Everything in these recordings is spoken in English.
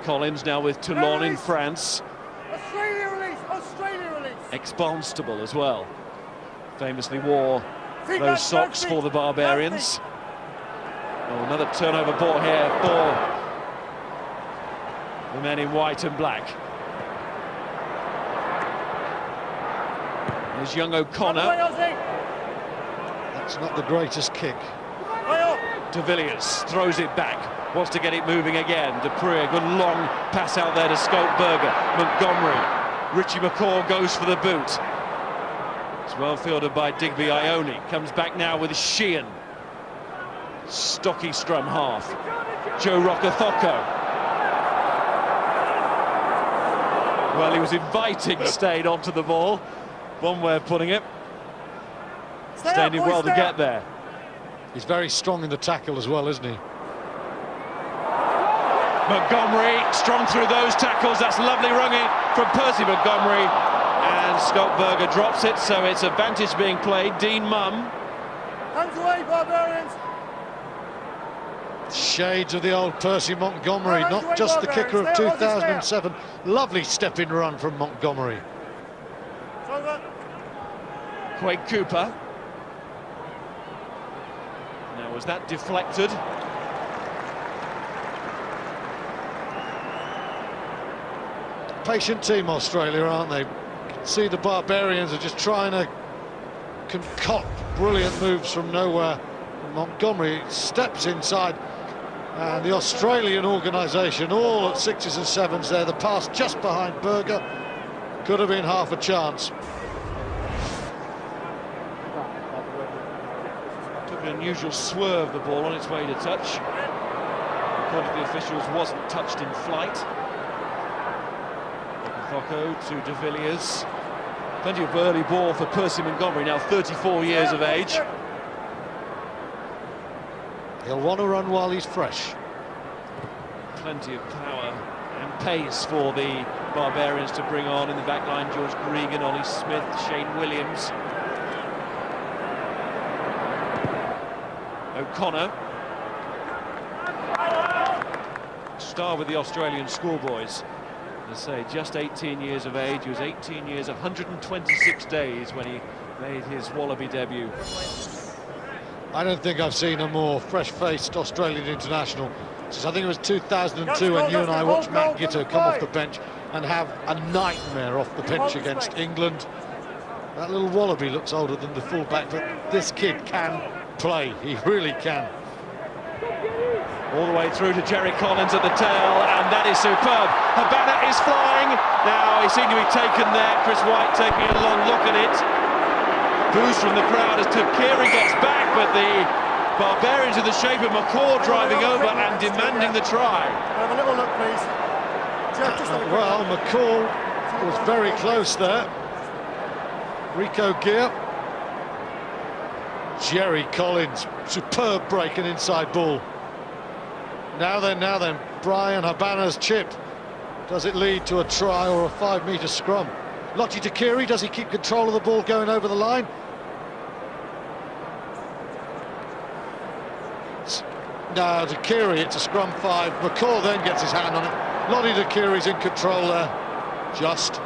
Collins now with Toulon in France. Australia release! Australia release! Ex-Barnstable as well. Famously wore those socks for the Barbarians. Oh, another turnover ball here for the men in white and black. There's young O'Connor. That's not the greatest kick. De Villiers throws it back, wants to get it moving again. Dupree, good long pass out there to Skoltberger. Montgomery, Richie McCaw goes for the boot. It's well fielded by Digby Ione. Comes back now with Sheehan. Stocky scrum half. Joe Rokothoko. Well, he was inviting Steyn onto the ball. One way of putting it. Steyn did well to get there. He's very strong in the tackle as well, isn't he? Montgomery strong through those tackles. That's lovely running from Percy Montgomery, and Skoltberger drops it, so it's advantage being played. Dean Mumm. Hands away, Barbarians! Shades of the old Percy Montgomery, not just the kicker of 2007. Lovely step-in run from Montgomery. Quade Cooper. Now, was that deflected? Patient team, Australia, aren't they? See, the Barbarians are just trying to concoct brilliant moves from nowhere. Montgomery steps inside, and the Australian organisation all at 6s and 7s there. The pass just behind Berger could have been half a chance. Took an unusual swerve, the ball on its way to touch. According to the officials, wasn't touched in flight. Rokothoko to De Villiers. Plenty of early ball for Percy Montgomery, now 34 years of age. He'll want to run while he's fresh. Plenty of power and pace for the Barbarians to bring on in the back line. George Gregan, Ollie Smith, Shane Williams. O'Connor. Star with the Australian schoolboys. As I say, just 18 years of age. He was 18 years, 126 days when he made his Wallaby debut. I don't think I've seen a more fresh-faced Australian international since I think it was 2002 when you and I watched Matt Gitto come off the bench and have a nightmare off the bench against England. That little Wallaby looks older than the fullback, but this kid can play. He really can. All the way through to Jerry Collins at the tail, and that is superb. Habana is flying. Now he seemed to be taken there. Chris White taking a long look at it. Boos from the crowd as Takiri gets back, but the Barbarians in the shape of McCaw driving over and demanding the try. Have a little look, please. Well, McCaw was very close there. Rico Gear. Jerry Collins, superb break and inside ball. Now then, Brian Habana's chip. Does it lead to a try or a 5-metre scrum? Lote Tuqiri, does he keep control of the ball going over the line? No, Tuqiri, it's a scrum 5. McCaw then gets his hand on it. Lote Tuqiri's in control there. Just.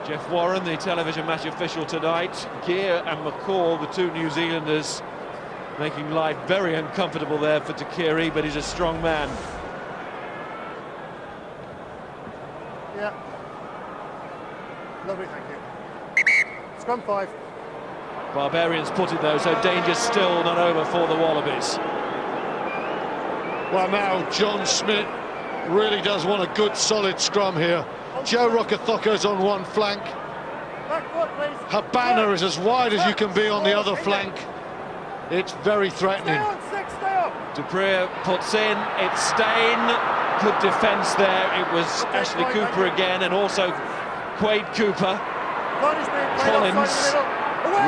Jeff Warren, the television match official tonight. Gear and McCaw, the two New Zealanders, making life very uncomfortable there for Tuqiri, but he's a strong man. Yeah. Lovely, thank you. Scrum 5. Barbarians put it though, so danger's still not over for the Wallabies. Well, now John Smith really does want a good solid scrum here. Joe Rokothoko's on one flank. Back foot, please. Habana is as wide as you can be on the other flank. It's very threatening. Stay on, 6, stay on. Dupree puts in, it's Steyn. Good defence there. It was Ashley Cooper again, and also Quade Cooper. Collins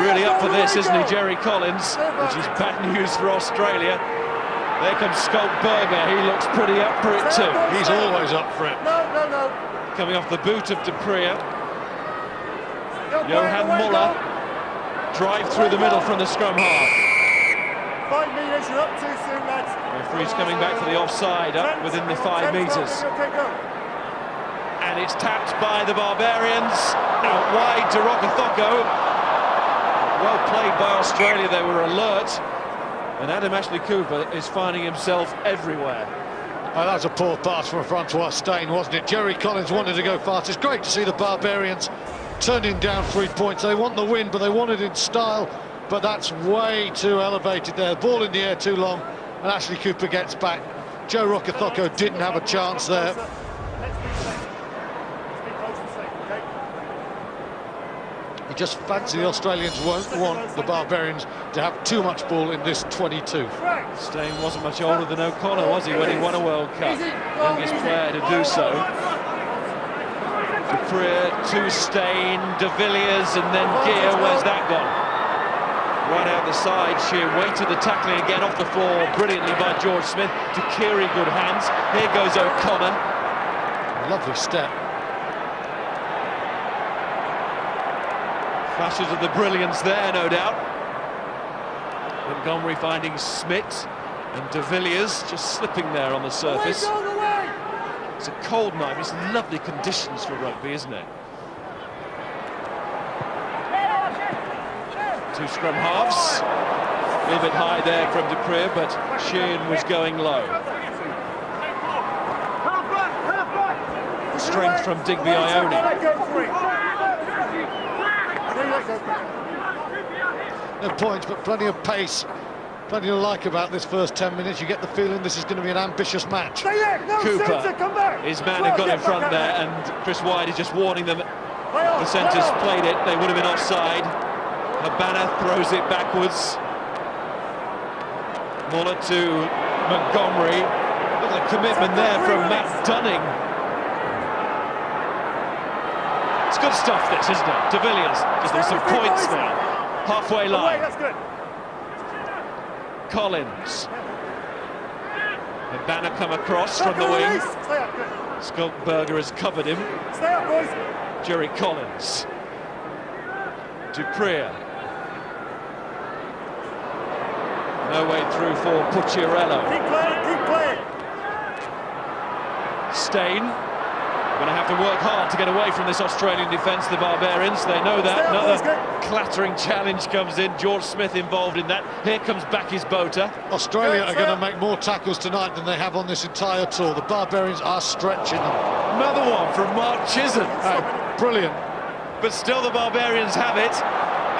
really up for this, isn't he, Jerry Collins, which is bad news for Australia. There comes Skoltberger, he looks pretty up for it too. He's always up for it. No. Coming off the boot of Dupree. Johan Muller drive through the middle from the scrum half. 5 metres, you're up too soon, lads. Referee's coming back for the offside, up within the 5 metres. Okay, go. And it's tapped by the Barbarians. Out wide to Rokothoko. Well played by Australia, they were alert. And Adam Ashley Cooper is finding himself everywhere. Oh, that was a poor pass from Francois Steyn, wasn't it? Jerry Collins wanted to go fast. It's great to see the Barbarians turning down 3 points. They want the win, but they want it in style. But that's way too elevated there. Ball in the air too long, and Ashley Cooper gets back. Joe Rokothoko didn't have a chance there. Let's be safe. Let's be close and safe, okay? You just fancy the Australians won't want the Barbarians to have too much ball in this 22. Steyn wasn't much older than O'Connor, was he, when he won a World Cup? Youngest player to do so. Dupree to Steyn, De Villiers, and then Gear. Where's that gone? Right out the side, sheer weight of the tackling again off the floor, brilliantly by George Smith. To Keary, good hands. Here goes O'Connor. Lovely step. Flashes of the brilliance there, no doubt. Montgomery finding Smith, and De Villiers just slipping there on the surface. It's a cold night, it's lovely conditions for rugby, isn't it? Two scrum halves. A little bit high there from Dupree, but Sheehan was going low. Strength from Digby Ione. No points, but plenty of pace. Plenty to like about this first 10 minutes. You get the feeling this is going to be an ambitious match. Cooper, his man had got in front there, and Chris White is just warning them. The centres played it, they would have been offside. Habana throws it backwards. Muller to Montgomery. Look at the commitment there from Matt Dunning. It's good stuff, this, isn't it? De Villiers just needs some points now. Halfway line. Collins. Habana come across from the wing. Skulkberger has covered him. Jerry Collins. Dupree. No way through for Pucciarello. Keep playing. Steyn. Going to have to work hard to get away from this Australian defence, the Barbarians. They know that. Another clattering challenge comes in. George Smith involved in that. Here comes Bakis Botha. Australia are going to make more tackles tonight than they have on this entire tour. The Barbarians are stretching them. Another one from Mark Chisholm. Brilliant. But still the Barbarians have it.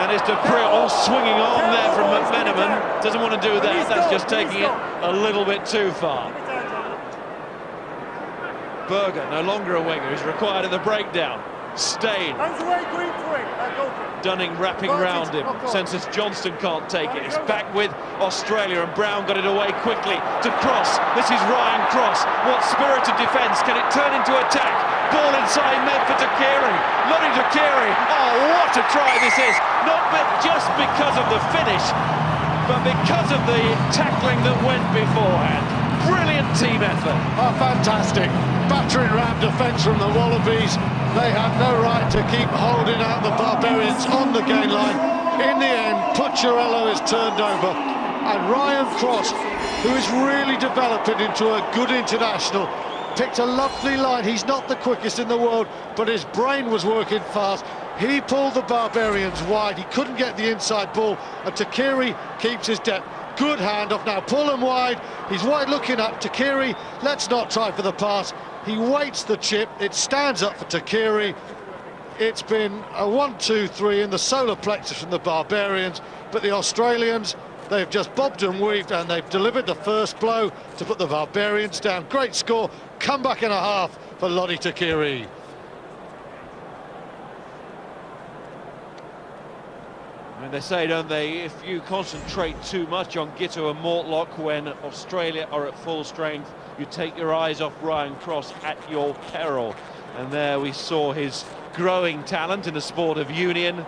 And it's Dupree all swinging on there from McMenamin. Doesn't want to do that. That's just taking it a little bit too far. Berger, no longer a winger, is required at the breakdown. Steyn. Dunning wrapping round him. Senses Johnston can't take it. It's back with Australia, and Brown got it away quickly to Cross. This is Ryan Cross. What spirited defence. Can it turn into attack? Ball inside Medford to Keary. Lottie to Keary. Oh, what a try this is. Not just because of the finish, but because of the tackling that went beforehand. Brilliant team effort. Oh, fantastic. Battering ram defence from the Wallabies. They had no right to keep holding out the Barbarians on the gain line. In the end, Pucciarello is turned over, and Ryan Cross, who is really developing into a good international, picked a lovely line. He's not the quickest in the world, but his brain was working fast. He pulled the Barbarians wide. He couldn't get the inside ball, and Takiri keeps his depth. Good handoff now, pull him wide. He's wide looking up. Takiri, let's not try for the pass. He waits the chip. It stands up for Takiri. It's been a 1-2-3 in the solar plexus from the Barbarians, but the Australians, they've just bobbed and weaved, and they've delivered the first blow to put the Barbarians down. Great score, comeback and a half for Lottie Takiri. I mean, they say, don't they, if you concentrate too much on Giteau and Mortlock when Australia are at full strength, you take your eyes off Ryan Cross at your peril. And there we saw his growing talent in the sport of union.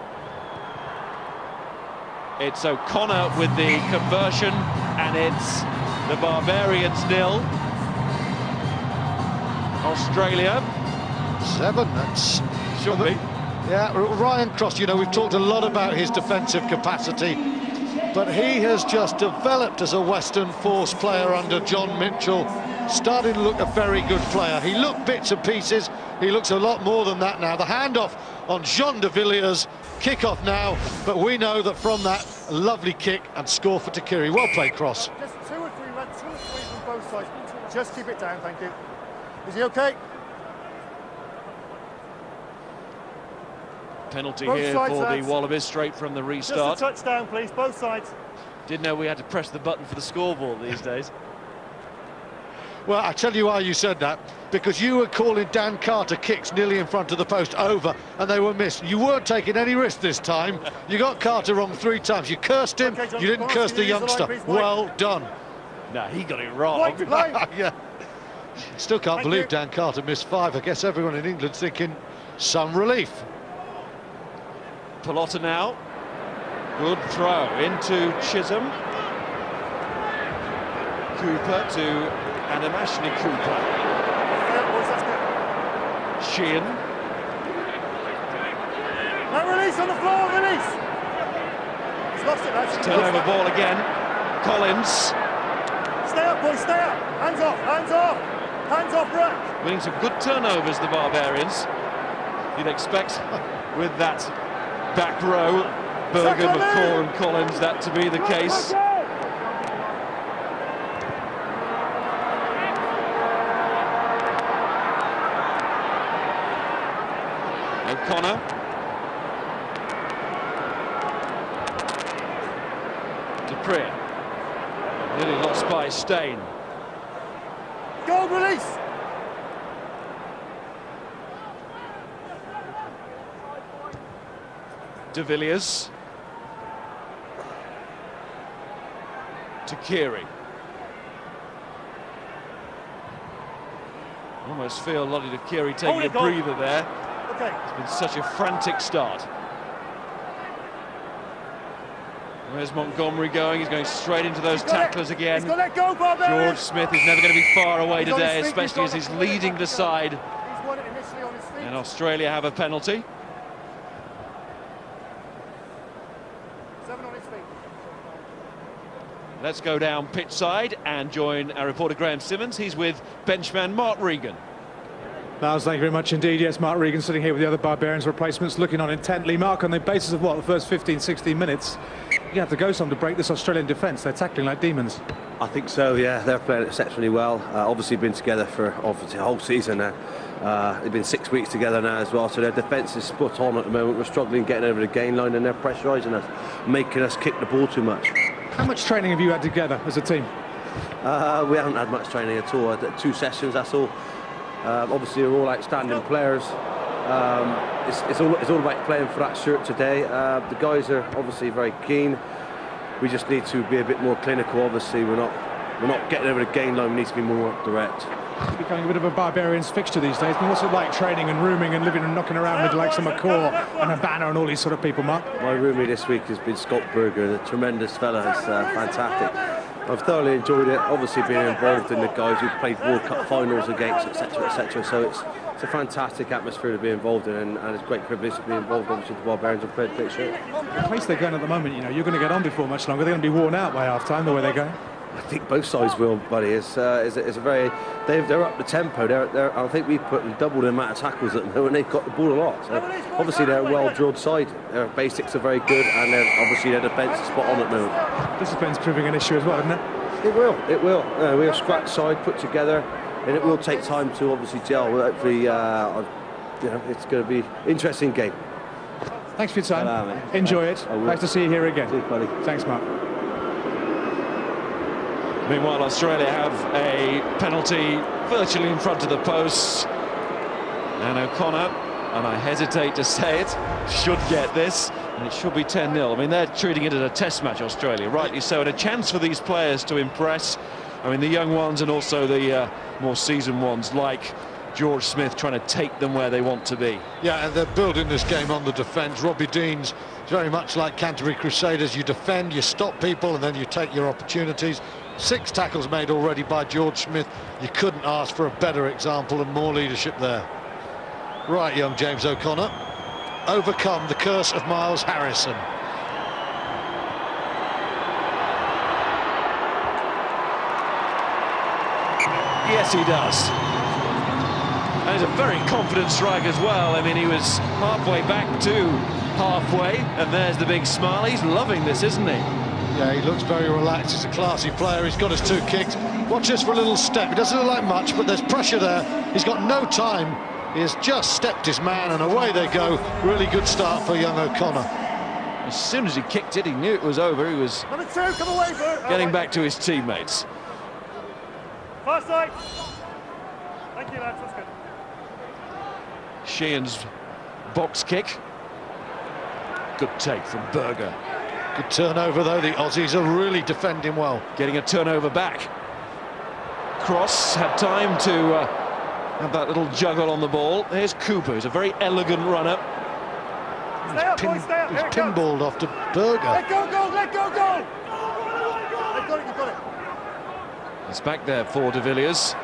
It's O'Connor with the conversion, and it's the Barbarians 0. Australia 7, that's... should be. Yeah, Ryan Cross, you know, we've talked a lot about his defensive capacity, but he has just developed as a Western Force player under John Mitchell, starting to look a very good player. He looked bits and pieces, he looks a lot more than that now. The handoff on Jean de Villiers, kick-off now, but we know that from that, a lovely kick and score for Takiri. Well played, Cross. Just two or three from both sides. Just keep it down, thank you. Is he okay? Penalty Both here sides, for lads. the Wallabies straight from the restart. Just a touchdown, please, both sides. Didn't know we had to press the button for the scoreboard these days. Well, I tell you why you said that, because you were calling Dan Carter kicks nearly in front of the post over, and they were missed. You weren't taking any risk this time. You got Carter wrong 3 times. You cursed him, Okay, John, you didn't curse the youngster. Well done. No, he got it wrong. White, line. Yeah. Still can't Thank believe you. Dan Carter missed 5. I guess everyone in England's thinking some relief. Pelota now. Good throw into Chisholm. Cooper to Anamashni Cooper. Yeah, boys, that's good. Sheehan. No, release on the floor, release. He's lost it, lads. Turnover ball again. Collins. Stay up, boys, stay up. Hands off, hands off. Hands off, ruck. Winning some good turnovers, the Barbarians. You'd expect with that back row, Berger, McCaw and Collins, that to be the case. O'Connor. Dupree. Nearly lost by Stain. Goal release. De Villiers. Takiri. Almost feel Lottie Takiri taking Hold a it, goal. breather there. Okay. It's been such a frantic start. Where's Montgomery going? He's going straight into those tacklers again. He's got that go, Barbarians. George Smith is never going to be far away He's on his today, feet, especially as he's he's got it. leading the side. He's won it initially on his feet. And Australia have a penalty. 7 on his feet. Let's go down pitch side and join our reporter Graham Simmons. He's with benchman Mark Regan. Miles, thank you very much indeed. Yes, Mark Regan sitting here with the other Barbarians replacements, looking on intently. Mark, on the basis of what, the first 15, 16 minutes, you have to go some to break this Australian defence. They're tackling like demons. I think so, yeah. They're playing exceptionally well. Obviously been together for obviously the whole season now. They've been 6 weeks together now as well, so their defence is spot on at the moment. We're struggling getting over the gain line and they're pressurising us, making us kick the ball too much. How much training have you had together as a team? We haven't had much training at all. 2 sessions, that's all. Obviously we're all outstanding players. It's all about playing for that shirt today. The guys are obviously very keen. We just need to be a bit more clinical. Obviously we're not getting over the gain line. We need to be more direct. It's becoming a bit of a Barbarians fixture these days. What's it like training and rooming and living and knocking around with like some McCaw and a Banner and all these sort of people, Mark? My roomie this week has been Scott Berger, a tremendous fella. It's fantastic. I've thoroughly enjoyed it. Obviously being involved in the guys who've played World Cup finals against, etc., etc. So it's a fantastic atmosphere to be involved in, and it's a great privilege to be involved, obviously, with the Barbarians and play the shirt. The pace they're going at the moment, you know, you're going to get on before much longer. They're going to be worn out by half-time, the way they're going. I think both sides will, buddy. It's a very they're up the tempo. I think we've put double the amount of tackles at them, and they've got the ball a lot. So obviously they're a well-drilled side. Their basics are very good, and obviously their defence is spot on at the moment. Discipline's proving an issue as well, isn't it? It will. It will. We're a scratch side put together, and it will take time to obviously gel. Hopefully, it's going to be an interesting game. Thanks for your time. Hello, enjoy it. Nice to see you here again. Cheers, buddy. Thanks, Mark. Meanwhile, Australia have a penalty virtually in front of the post. And O'Connor, and I hesitate to say it, should get this, and it should be 10-0. I mean, they're treating it as a test match, Australia, rightly so, and a chance for these players to impress. I mean, the young ones and also the more seasoned ones, like George Smith, trying to take them where they want to be. Yeah, and they're building this game on the defence. Robbie Dean's very much like Canterbury Crusaders. You defend, you stop people, and then you take your opportunities. 6 tackles made already by George Smith. You couldn't ask for a better example and more leadership there. Right, young James O'Connor. Overcome the curse of Miles Harrison. Yes, he does. And he's a very confident strike as well. I mean, he was halfway back to halfway, and there's the big smile. He's loving this, isn't he? Yeah, he looks very relaxed. He's a classy player. He's got his 2 kicks. Watch this for a little step. It doesn't look like much, but there's pressure there. He's got no time. He has just stepped his man, and away they go. Really good start for young O'Connor. As soon as he kicked it, he knew it was over. He was Number 2, come away, Bert. getting back to his teammates. Far side. Thank you, lads. That's good. Sheehan's box kick. Good take from Berger. Good turnover, though. The Aussies are really defending well. Getting a turnover back. Cross had time to have that little juggle on the ball. There's Cooper, who's a very elegant runner. Stay up, boys, stay up. He's Here it comes. pinballed off to Berger. Let go, goal, let go, goal. You've got it, you've got it. It's back there for De Villiers.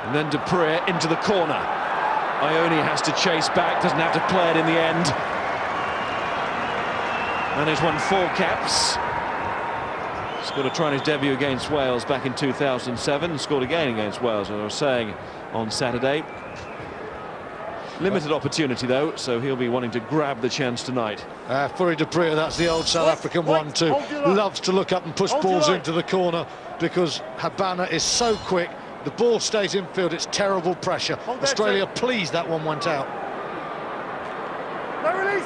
And then Dupree into the corner. Ione has to chase back, doesn't have to play it in the end. And he's won 4 caps. Scored a try in his debut against Wales back in 2007. Scored again against Wales, as I was saying on Saturday. Limited opportunity, though, so he'll be wanting to grab the chance tonight. Furry Dupree, that's the old South African 1-2. Loves to look up and push balls into the corner because Habana is so quick. The ball stays in field, it's terrible pressure. Australia pleased that one went out. No release.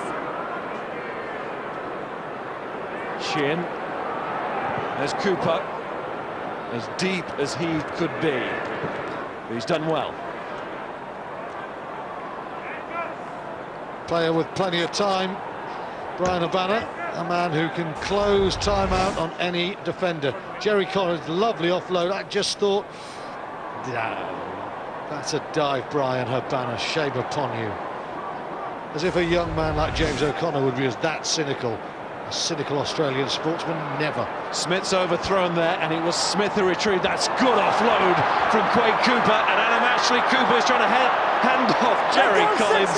Sheehan. There's Cooper. As deep as he could be. But he's done well. Player with plenty of time, Brian Habana, a man who can close time out on any defender. Jerry Collins, lovely offload. I just thought, that's a dive, Brian Habana, shame upon you. As if a young man like James O'Connor would be as that cynical. A cynical Australian sportsman, never. Smith's overthrown there, and it was Smith who retrieved. That's good offload from Quade Cooper, and Adam Ashley Cooper is trying to hand off Jerry Collins.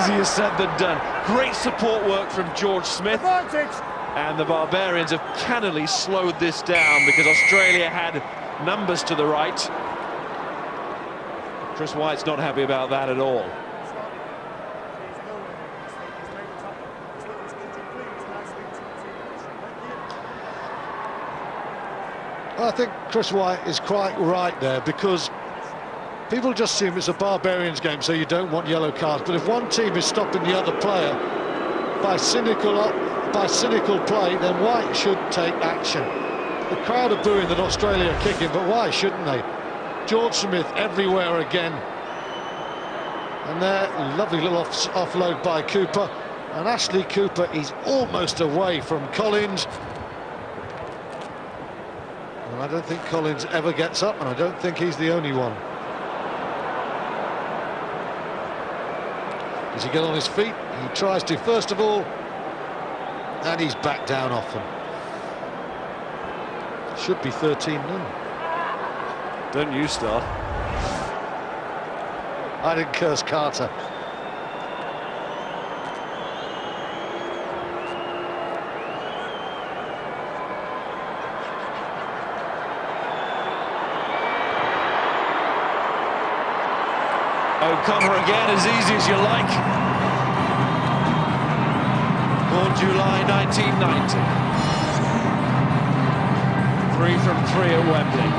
Easier said than done. Great support work from George Smith. Advantage. And the Barbarians have cannily slowed this down because Australia had numbers to the right. Chris White's not happy about that at all. I think Chris White is quite right there because people just assume it's a Barbarians game, so you don't want yellow cards. But if one team is stopping the other player by cynical play, then White should take action. The crowd are booing that Australia are kicking, but why shouldn't they? George Smith everywhere again. And there, lovely little offload by Cooper. And Ashley Cooper is almost away from Collins. I don't think Collins ever gets up, and I don't think he's the only one. Does he get on his feet? He tries to first of all, and he's back down often. Should be 13-0. Don't you start. I didn't curse Carter. O'Connor again, as easy as you like. Born July 1990. 3 from 3 at Wembley.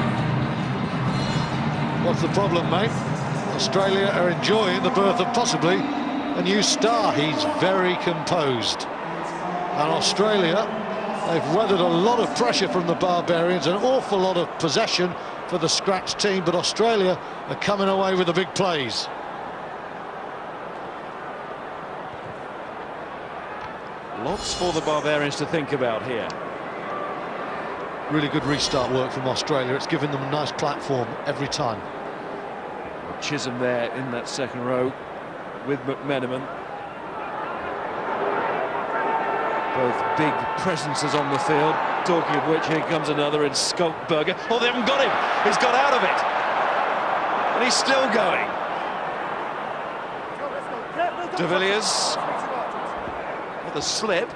What's the problem, mate? Australia are enjoying the birth of possibly a new star. He's very composed. And Australia, they've weathered a lot of pressure from the Barbarians, an awful lot of possession for the scratch team, but Australia are coming away with the big plays. Lots for the Barbarians to think about here. Really good restart work from Australia. It's given them a nice platform every time. Chisholm there in that second row with McMenamin. Both big presences on the field. Talking of which, here comes another in Berger. Oh, they haven't got him. He's got out of it. And he's still going. De Villiers. With a slip.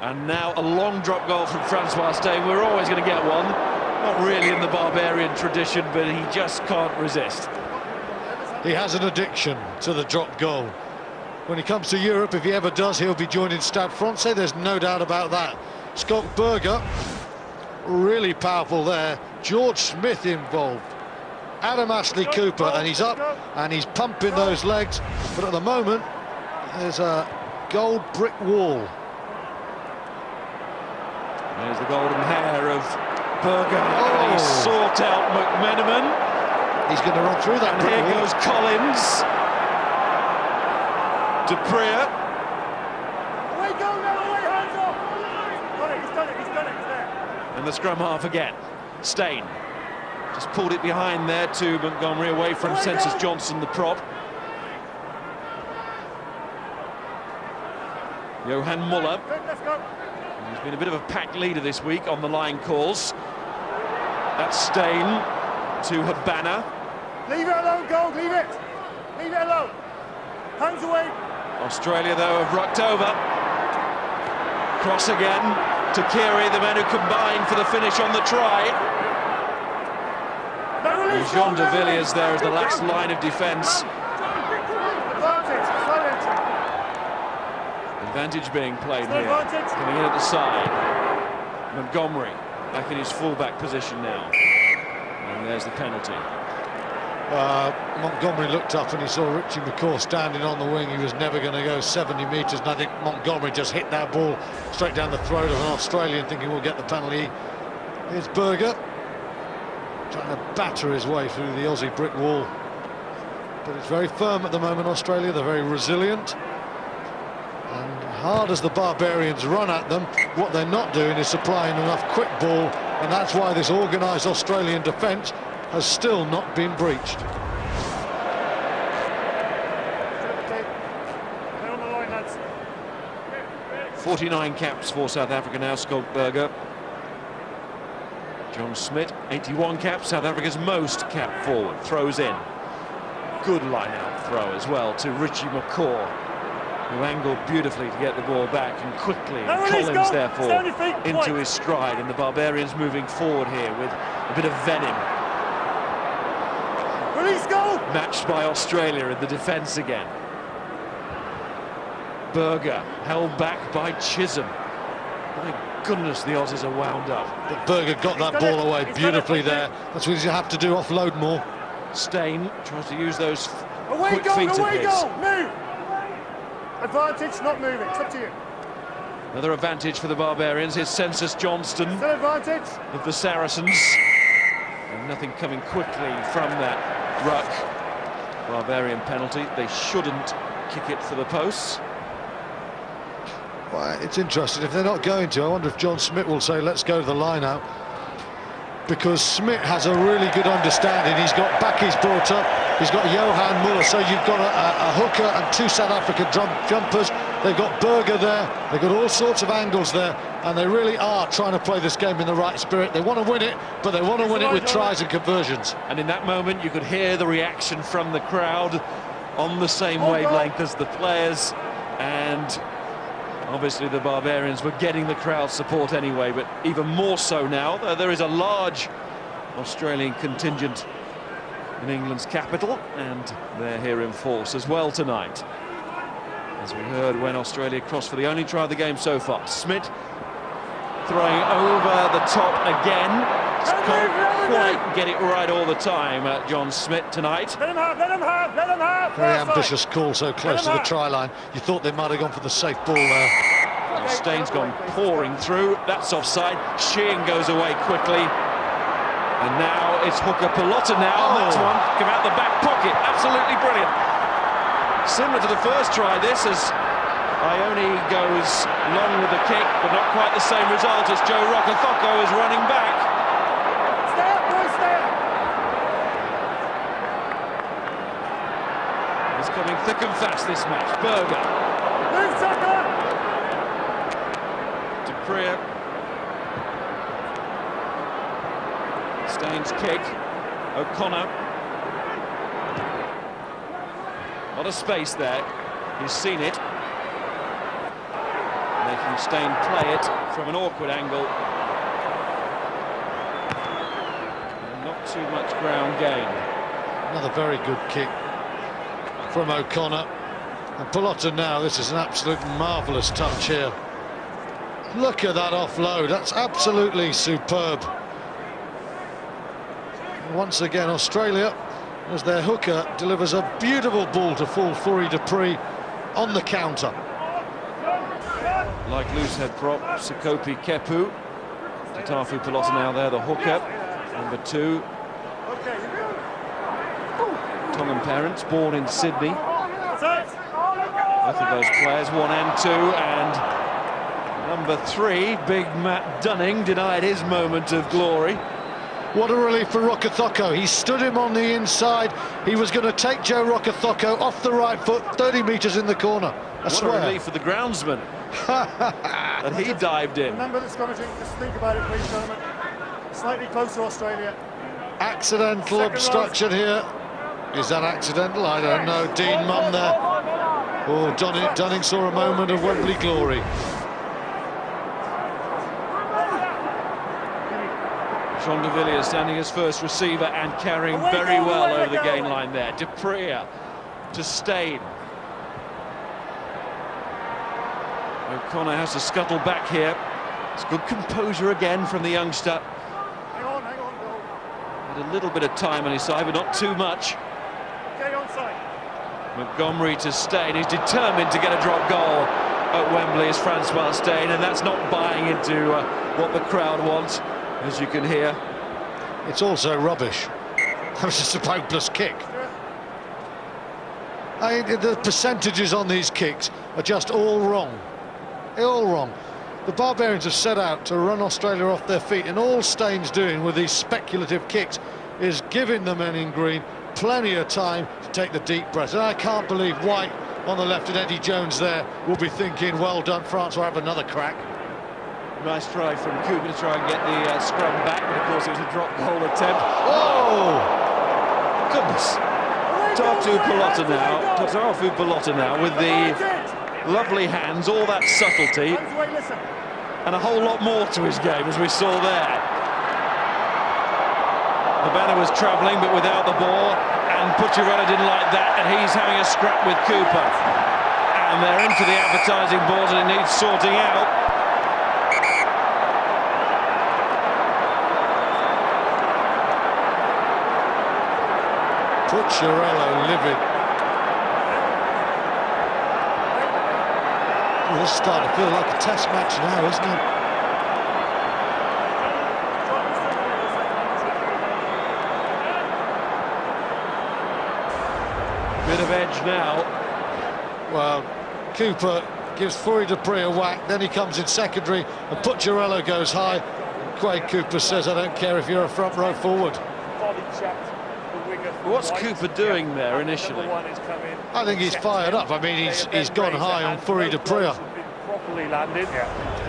And now a long drop goal from Francois Steyn. We're always going to get one. Not really in the Barbarian tradition, but he just can't resist. He has an addiction to the drop goal. When he comes to Europe, if he ever does, he'll be joining Stade Francais. There's no doubt about that. Scott Berger, really powerful there. George Smith involved. Adam Ashley Cooper, and he's up and he's pumping those legs. But at the moment, there's a gold brick wall. There's the golden hair of Berger, and he sought out McMenamin. He's going to run through that. And here goes Collins. Dupree. Away go now, away, hands off! Got it, he's done it, he's there. And the scrum half again. Steyn just pulled it behind there to Montgomery, away from Census Johnson, the prop. Johan Muller. Good, let's go. He's been a bit of a pack leader this week on the line calls. That's Steyn to Habana. Leave it alone, Gold, leave it. Leave it alone. Hands away. Australia, though, have rucked over. Cross again to Kiri, the men who combined for the finish on the try. Jean de Villiers there as the last line of defence. Advantage being played here. Coming in at the side. Montgomery back in his full-back position now. And there's the penalty. Montgomery looked up and he saw Richie McCaw standing on the wing. He was never going to go 70 metres, and I think Montgomery just hit that ball straight down the throat of an Australian, thinking we'll get the penalty. Here's Berger trying to batter his way through the Aussie brick wall, but it's very firm at the moment. Australia, they're very resilient, and hard as the Barbarians run at them, what they're not doing is supplying enough quick ball, and that's why this organised Australian defence has still not been breached. They're on the line, lads. 49 caps for South Africa now, Scott Berger. John Smith, 81 caps, South Africa's most cap forward. Throws in. Good line-out throw as well to Richie McCaw, who angled beautifully to get the ball back and quickly. And Collins, therefore, into his stride. And the Barbarians moving forward here with a bit of venom. Release, goal! Matched by Australia in the defence again. Berger held back by Chisholm. My goodness, the Aussies are wound up. But Berger got that ball away beautifully there. That's what you have to do, offload more. Steyn tries to use those away quick goal, feet of away his. Goal, move! Advantage, not moving, it's up to you. Another advantage for the Barbarians. Here's Census Johnston Still advantage. of the Saracens. And nothing coming quickly from that ruck. Barbarian penalty. They shouldn't kick it for the posts. Well, it's interesting. If they're not going to, I wonder if John Smith will say, let's go to the line-out. Because Smith has a really good understanding. He's got Bakkies brought up. He's got Johan Muller. So you've got a hooker and two South African jumpers. They've got Berger there. They've got all sorts of angles there. And they really are trying to play this game in the right spirit. They want to win it, but they want to win it with tries and conversions. And in that moment, you could hear the reaction from the crowd on the same wavelength as the players. And obviously the Barbarians were getting the crowd support anyway, but even more so now. There is a large Australian contingent in England's capital, and they're here in force as well tonight. As we heard when Australia crossed for the only try of the game so far. Smith throwing over the top again. Just can't quite get it right all the time, John Smith tonight. Let him have, let him have, let him have. Very ambitious call so close to the try line. You thought they might have gone for the safe ball there. Well, Steyn's gone pouring through. That's offside. Sheehan goes away quickly. And now it's hooker Pelota now. And that's one come out the back pocket. Absolutely brilliant. Similar to the first try, this as Ione goes long with the kick, but not quite the same result as Joe Rokocoko is running back. Stay up, boys, stay up. It's coming thick and fast, this match. Berger. Move, Tucker. Dupree. Steyn's kick. O'Connor. A lot of space there. He's seen it. Making Steyn play it from an awkward angle. And not too much ground gain. Another very good kick from O'Connor. And Pulotta now, this is an absolute marvellous touch here. Look at that offload, that's absolutely superb. And once again, Australia, as their hooker, delivers a beautiful ball to full Fourie du Preez on the counter. Like loose head prop, Sekope Kepu. Tautafu Pulotta now there, the hooker. Number 2. Tongan parents, born in Sydney. Both of those players, 1 and 2, and number 3, big Matt Dunning, denied his moment of glory. What a relief for Rokothoko. He stood him on the inside. He was going to take Joe Rokothoko off the right foot, 30 metres in the corner. What a relief for the groundsman. And he dived in. Remember the scrummaging, just think about it, please, gentlemen. Slightly closer, Australia. Accidental obstruction here. Is that accidental? I don't know. Dean Munn there. Oh, Dunning saw a moment of Wembley glory. Jean de Villiers standing as first receiver and carrying very well over the gain line there. Du Preez to Steyn. O'Connor has to scuttle back here. It's good composure again from the youngster. Hang on, go. Had a little bit of time on his side, but not too much. Get onside. Montgomery to Steyn. He's determined to get a drop goal at Wembley as Francois Steyn, and that's not buying into what the crowd wants, as you can hear. It's also rubbish. That was just a hopeless kick. I mean, the percentages on these kicks are just all wrong. All wrong. The Barbarians have set out to run Australia off their feet, and all Steyn's doing with these speculative kicks is giving the men in green plenty of time to take the deep breath. And I can't believe White on the left and Eddie Jones there will be thinking, well done, France will have another crack. Nice try from Cooper to try and get the scrum back, but of course it was a drop goal attempt. Oh! Goodness. Tautafu Pulotta now with the lovely hands, all that subtlety, and a whole lot more to his game, as we saw there. The banner was travelling, but without the ball, and Pucciarella didn't like that, and he's having a scrap with Cooper. And they're into the advertising board, and it needs sorting out. Pucciarella livid. Well, this is starting to feel like a test match now, isn't it? Bit of edge now. Well, Cooper gives Fourie du Preez a whack, then he comes in secondary, and Pucciarella goes high. Quade Cooper says, I don't care if you're a front row forward. What's Cooper doing there initially? I think he's fired up. I mean, he's gone high on Fourie du Preez. Properly landed.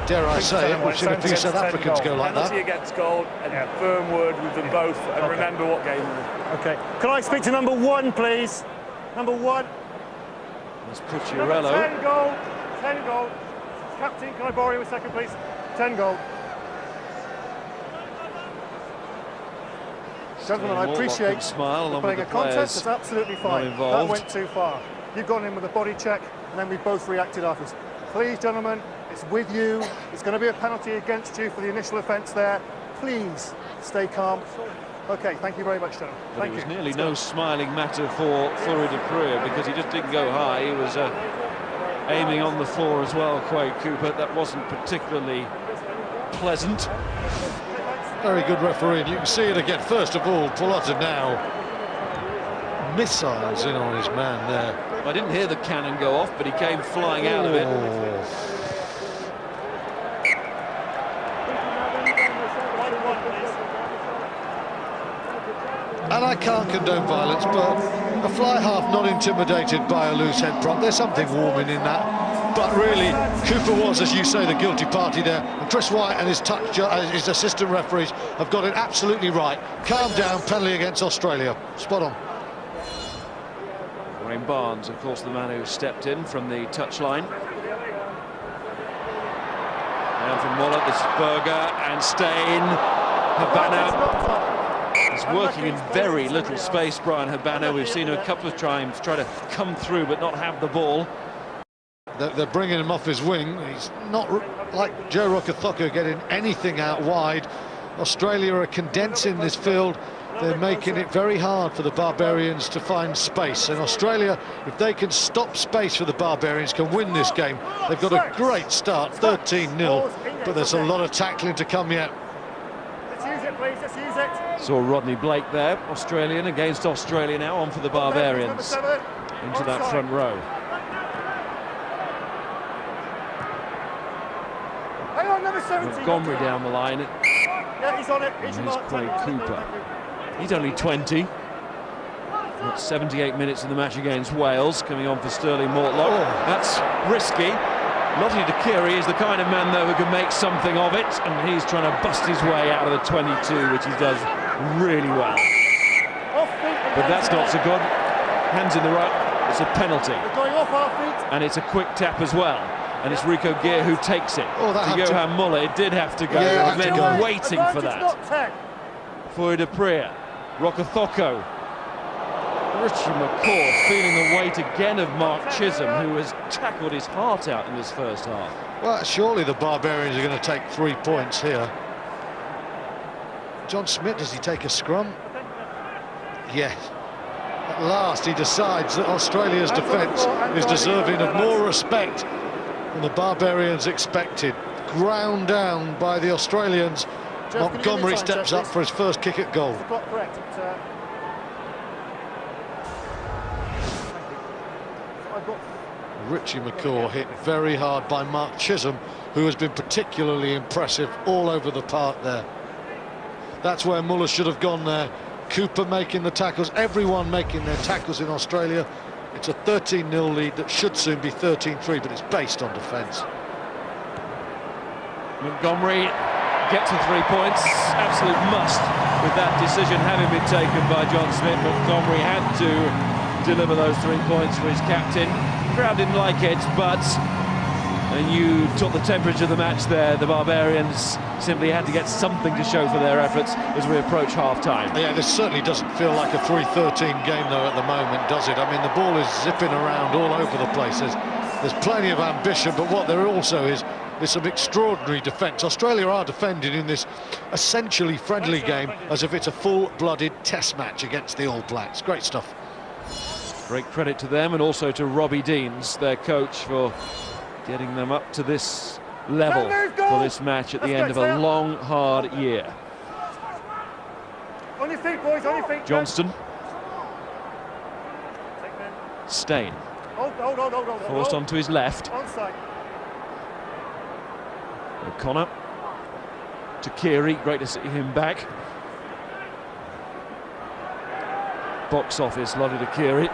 Dare I say it, we've seen a few South Africans go like that. Penalty against goal, and firm word with them both, and remember what game we're in. Okay. Can I speak to number 1, please? Number 1. There's Number Pucciarella. 10 goal. 10 goal. Captain, can I borrow you a second, please? 10 goal. Gentlemen, I appreciate smile playing a contest. It's absolutely fine. That went too far. You've gone in with a body check, and then we both reacted afterwards. Please, gentlemen, it's with you. It's going to be a penalty against you for the initial offence there. Please stay calm. Okay, thank you very much, gentlemen. But it was nearly no smiling matter for Fourie du Preez, because he just didn't go high. He was aiming on the floor as well, Quade Cooper. That wasn't particularly pleasant. Very good referee. You can see it again. First of all, Pulotta now missiles in on his man there. I didn't hear the cannon go off, but he came flying out of it. And I can't condone violence, but a fly half not intimidated by a loose head prop, there's something warming in that. But really, Cooper was, as you say, the guilty party there. And Chris White and his assistant referees have got it absolutely right. Calm down, penalty against Australia. Spot on. Wayne Barnes, of course, the man who stepped in from the touchline. Down from Muller, this is Berger and Stein. Habana is working in very little space, Brian Habana. We've seen him a couple of times try to come through but not have the ball. They're bringing him off his wing. He's not like Joe Rokocoko getting anything out wide. Australia are condensing this field. They're making it very hard for the Barbarians to find space. And Australia, if they can stop space for the Barbarians, can win this game. They've got a great start, 13-0, but there's a lot of tackling to come yet. Let's use it, please. Let's use it. Saw Rodney Blake there, Australian against Australia now, on for the Barbarians into that front row. Hang on, number 17. Montgomery down the line. Yeah, he's on it. He's Craig Cooper. He's only 20. Got 78 minutes in the match against Wales, coming on for Sterling Mortlock. That's risky. Lottie Dakiri is the kind of man, though, who can make something of it, and he's trying to bust his way out of the 22, which he does really well. But that's not so good. Hands in the ruck. It's a penalty. We're going off our feet. And it's a quick tap as well. And it's Rico Gear who takes it. To Johan Muller, it did have to go. Yeah, They've been waiting for that. For Dupree, Rokocoko, Richie McCaw feeling the weight again of Mark Chisholm, who has tackled his heart out in this first half. Well, surely the Barbarians are going to take 3 points here. John Smith, does he take a scrum? Yes. At last he decides that Australia's defence is deserving of more respect than the Barbarians expected. Ground down by the Australians. Montgomery steps up for his first kick at goal. Richie McCaw hit very hard by Mark Chisholm, who has been particularly impressive all over the park there. That's where Muller should have gone there. Cooper making the tackles, everyone making their tackles in Australia. It's a 13-0 lead that should soon be 13-3, but it's based on defence. Montgomery gets the 3 points, absolute must with that decision having been taken by John Smith. Montgomery had to deliver those 3 points for his captain. The crowd didn't like it, but you took the temperature of the match there. The Barbarians simply had to get something to show for their efforts as we approach half-time. Yeah, this certainly doesn't feel like a 3-13 game, though, at the moment, does it? I mean, the ball is zipping around all over the place. There's plenty of ambition, but what there also is some extraordinary defence. Australia are defending in this essentially friendly game as if it's a full-blooded test match against the All Blacks. Great stuff. Great credit to them, and also to Robbie Deans, their coach, for getting them up to this level for this match at the end of a long, hard year. On your feet, boys, on your feet. Johnston. Stein. Hold. Forced onto his left. Onside. O'Connor. To Keary, great to see him back. Box office, Lottie to Keary.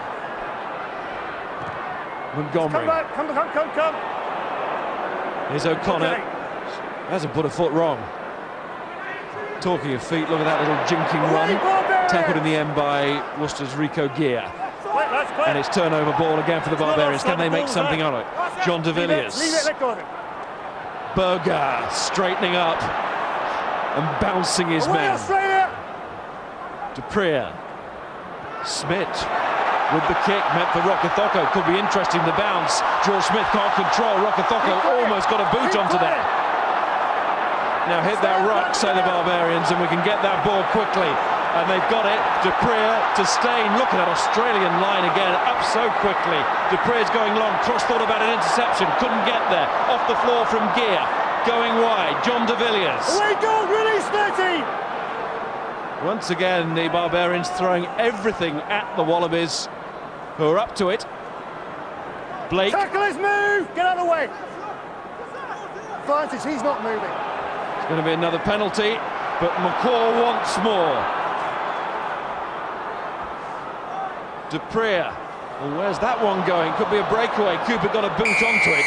Montgomery. Come. Here's O'Connor. Hasn't put a foot wrong. Talking of feet, look at that little jinking run. Tackled in the end by Worcester's Rico Gear. And it's turnover ball again for the Barbarians. Can they make something of it? John de Villiers. Berger straightening up and bouncing his man. Dupree. Smith with the kick, meant for Rokocoko. Could be interesting, the bounce. George Smith can't control. Rokocoko almost got a boot onto that. Now hit that ruck, say the Barbarians, and we can get that ball quickly. And they've got it. Dupree to Stein. Look at that Australian line again, up so quickly. Dupree's going long. Cross thought about an interception, couldn't get there. Off the floor from Gear, going wide. John de Villiers. Away goal, release 30. Once again, the Barbarians throwing everything at the Wallabies, who are up to it. Blake. Tackle his move! Get out of the way! Advantage, he's not moving. It's going to be another penalty, but McCaw wants more. Dupree. Well, where's that one going? Could be a breakaway. Cooper got a boot onto it,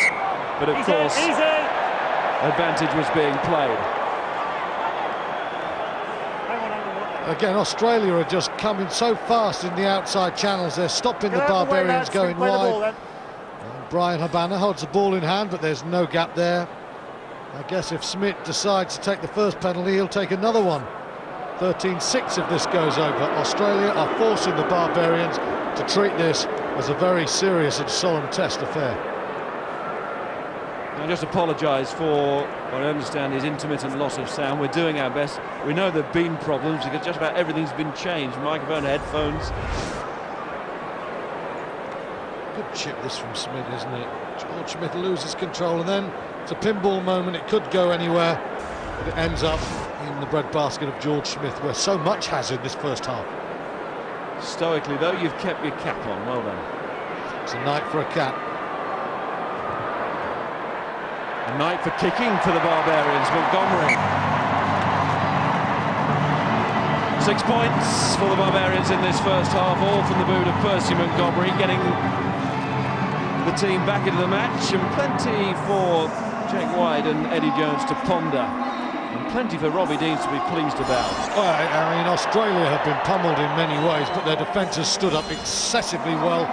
but of course, advantage was being played. Again, Australia are just coming so fast in the outside channels. They're stopping the Barbarians going wide. Brian Habana holds the ball in hand, but there's no gap there. I guess if Smith decides to take the first penalty, he'll take another one. 13-6 if this goes over. Australia are forcing the Barbarians to treat this as a very serious and solemn test affair. I just apologise for what I understand is intermittent loss of sound. We're doing our best. We know there have been problems because just about everything's been changed. Microphone, headphones. Good chip this from Smith, isn't it? George Smith loses control, and then it's a pinball moment. It could go anywhere, but it ends up in the breadbasket of George Smith, where so much has in this first half. Stoically, though, you've kept your cap on. Well done. It's a night for a cap. A night for kicking for the Barbarians. Montgomery. 6 points for the Barbarians in this first half, all from the boot of Percy Montgomery, getting the team back into the match, and plenty for Jake White and Eddie Jones to ponder, and plenty for Robbie Deans to be pleased about. Well, I mean, Australia have been pummeled in many ways, but their defence has stood up excessively well.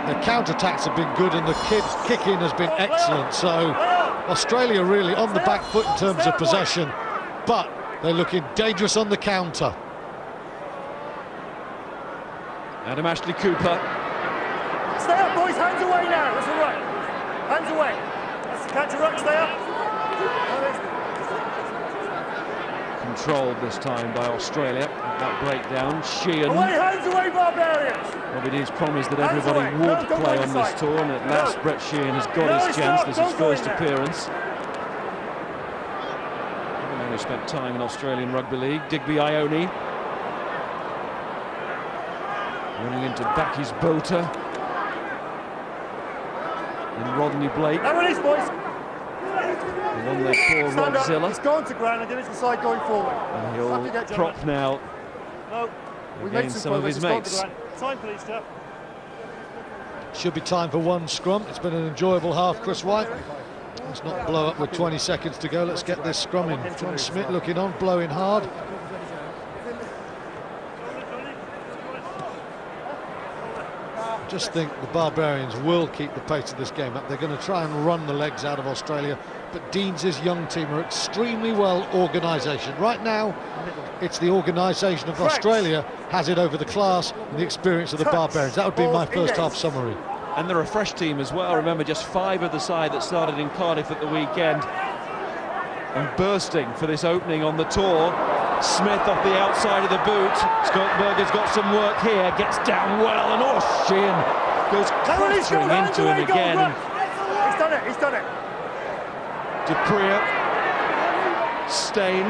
Their counter-attacks have been good, and the kick-in has been excellent. So Australia really on the back foot in terms of possession, but they're looking dangerous on the counter. Adam Ashley Cooper. Stay up, boys, hands away now, that's all right. Hands away. That's the catch a ruck, stay up. Controlled this time by Australia. That breakdown, Sheehan. Away, hands away, Barbarians! Robbie Deans promised that everybody would play on this tour, and at last Brett Sheehan has got his chance. This is his first appearance. The man who spent time in Australian Rugby League, Digby Ione. Running into Backy's Bolter. And Rodney Blake. Now release, boys. The one leg poor Rodzilla. He's gone to ground and give it to the side going forward. And he'll prop now. No, we made some of his mates. Time, please, Jeff. Should be time for one scrum. It's been an enjoyable half, Chris White. Let's not blow up with 20 seconds to go. Let's get this scrum in. John Smith looking on, blowing hard. Just think the Barbarians will keep the pace of this game up. They're going to try and run the legs out of Australia, but Deans' young team are extremely well organisation. Right now, it's the organisation of Australia has it over the class and the experience of the Barbarians. That would be my first half summary. And they're a fresh team as well. Remember, just 5 of the side that started in Cardiff at the weekend. And bursting for this opening on the tour. Smith off the outside of the boot. Scott Berger's got some work here, gets down well, and Sheehan goes clattering into him again. He's done it. Dupree, Stain,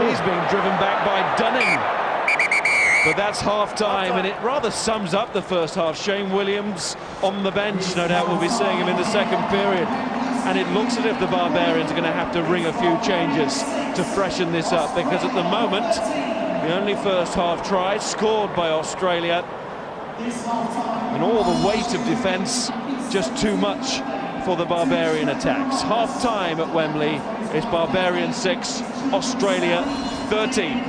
he's being driven back by Dunning. But that's half-time, and it rather sums up the first half. Shane Williams on the bench, no doubt we'll be seeing him in the second period. And it looks as if the Barbarians are going to have to ring a few changes to freshen this up, because at the moment, the only first half try scored by Australia, and all the weight of defence, just too much for the Barbarian attacks. Half-time at Wembley is Barbarians 6, Australia 13.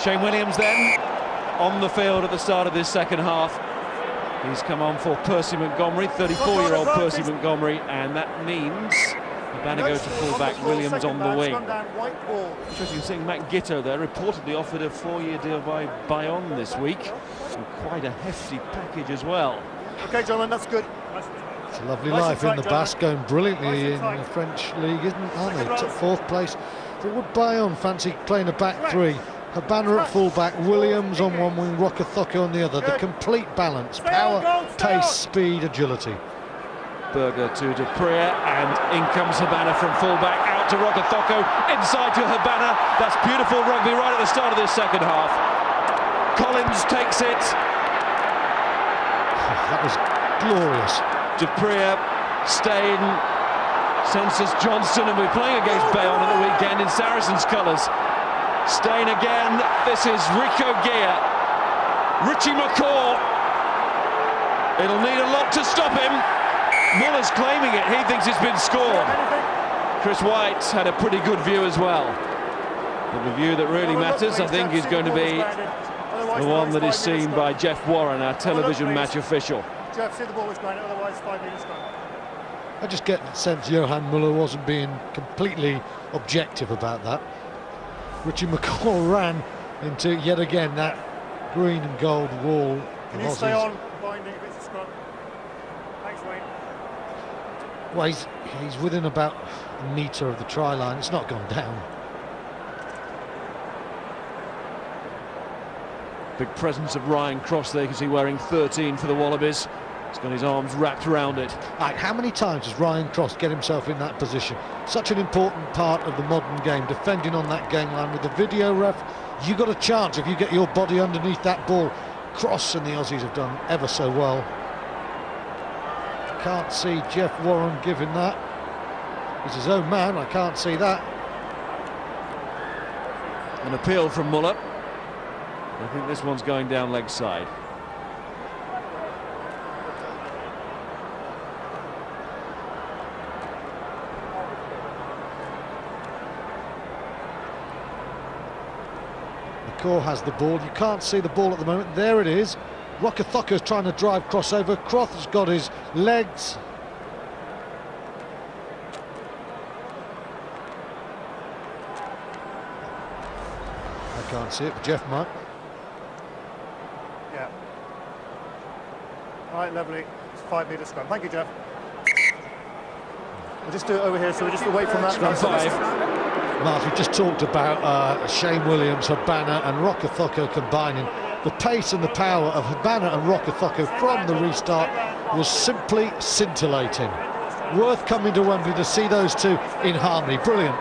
Shane Williams then on the field at the start of this second half. He's come on for Percy Montgomery, 34-year-old Percy Montgomery, and that means Habana goes to full-back, Williams on the wing. Interesting seeing Matt Gitto there, reportedly offered a 4-year deal by Bayonne this week, and quite a hefty package as well. Okay, gentlemen, that's good. It's a lovely life in the Basque, going brilliantly in the French league, aren't they? Took 4th place. But would Bayonne fancy playing a back 3? Habana at full-back, Williams on one wing, Rokothoko on the other. The complete balance, power, pace, speed, agility. Berger to Dupree, and in comes Habana from full-back, out to Rokothoko, inside to Habana. That's beautiful rugby right at the start of this second half. Collins takes it. That was glorious. Dupree, Stain, Census Johnston, and we're playing against Bayonne at the weekend in Saracens colours. Stain again, this is Rico Gear, Richie McCaw. It'll need a lot to stop him. Muller's claiming it, he thinks it's been scored. Chris White had a pretty good view as well. But the view that really matters, I think, is going to be the one that is seen by Jeff Warren, our television match official. Jeff, see the ball was going, otherwise 5 metres scrum. I just get the sense Johan Muller wasn't being completely objective about that. Richie McCaw ran into, yet again, that green and gold wall. Can you stay on, binding if it's a scrum? Thanks, Wayne. Well, he's within about a metre of the try line. It's not gone down. Big presence of Ryan Cross there, because he's wearing 13 for the Wallabies. He's got his arms wrapped around it. Right, how many times does Ryan Cross get himself in that position? Such an important part of the modern game, defending on that game line with the video ref. You got a chance if you get your body underneath that ball. Cross and the Aussies have done ever so well. Can't see Jeff Warren giving that. He's his own man, I can't see that. An appeal from Muller. I think this one's going down leg side. McCaw has the ball. You can't see the ball at the moment. There it is. Rokothoka's trying to drive crossover. Cross has got his legs. I can't see it, but Jeff might. Yeah. All right, lovely. It's 5 metre scrum. Thank you, Jeff. We'll just do it over here, so we're just away from that. Scrum 5. Mark, we just talked about Shane Williams, Habana and Rokothoka combining. The pace and the power of Habana and Rokothoka from the restart was simply scintillating. Worth coming to Wembley to see those two in harmony. Brilliant.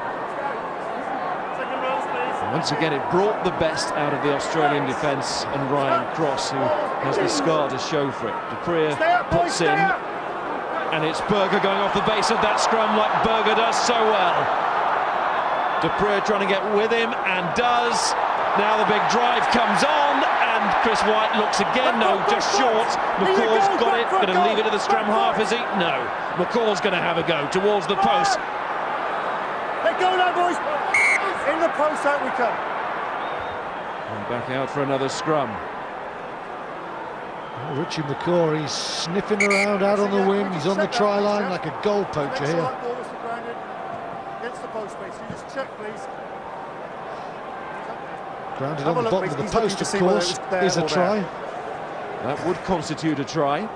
Once again, it brought the best out of the Australian defence and Ryan Cross, who has the scar to show for it. Dupree puts in, and it's Berger going off the base of that scrum like Berger does so well. Dupree trying to get with him, and does. Now the big drive comes on, and Chris White looks again. No, just short. McCaw's got it. Going to leave it to the scrum half, is he? No. McCaw's going to have a go towards the post. Let go now, boys. In the post, out we come. And back out for another scrum. Oh, Richie McCaw, he's sniffing around out on the wing. He's on the try line like a goal poacher here. Against the post space. You just check, please. Grounded on the bottom of the post, of course, is a try. That would constitute a try.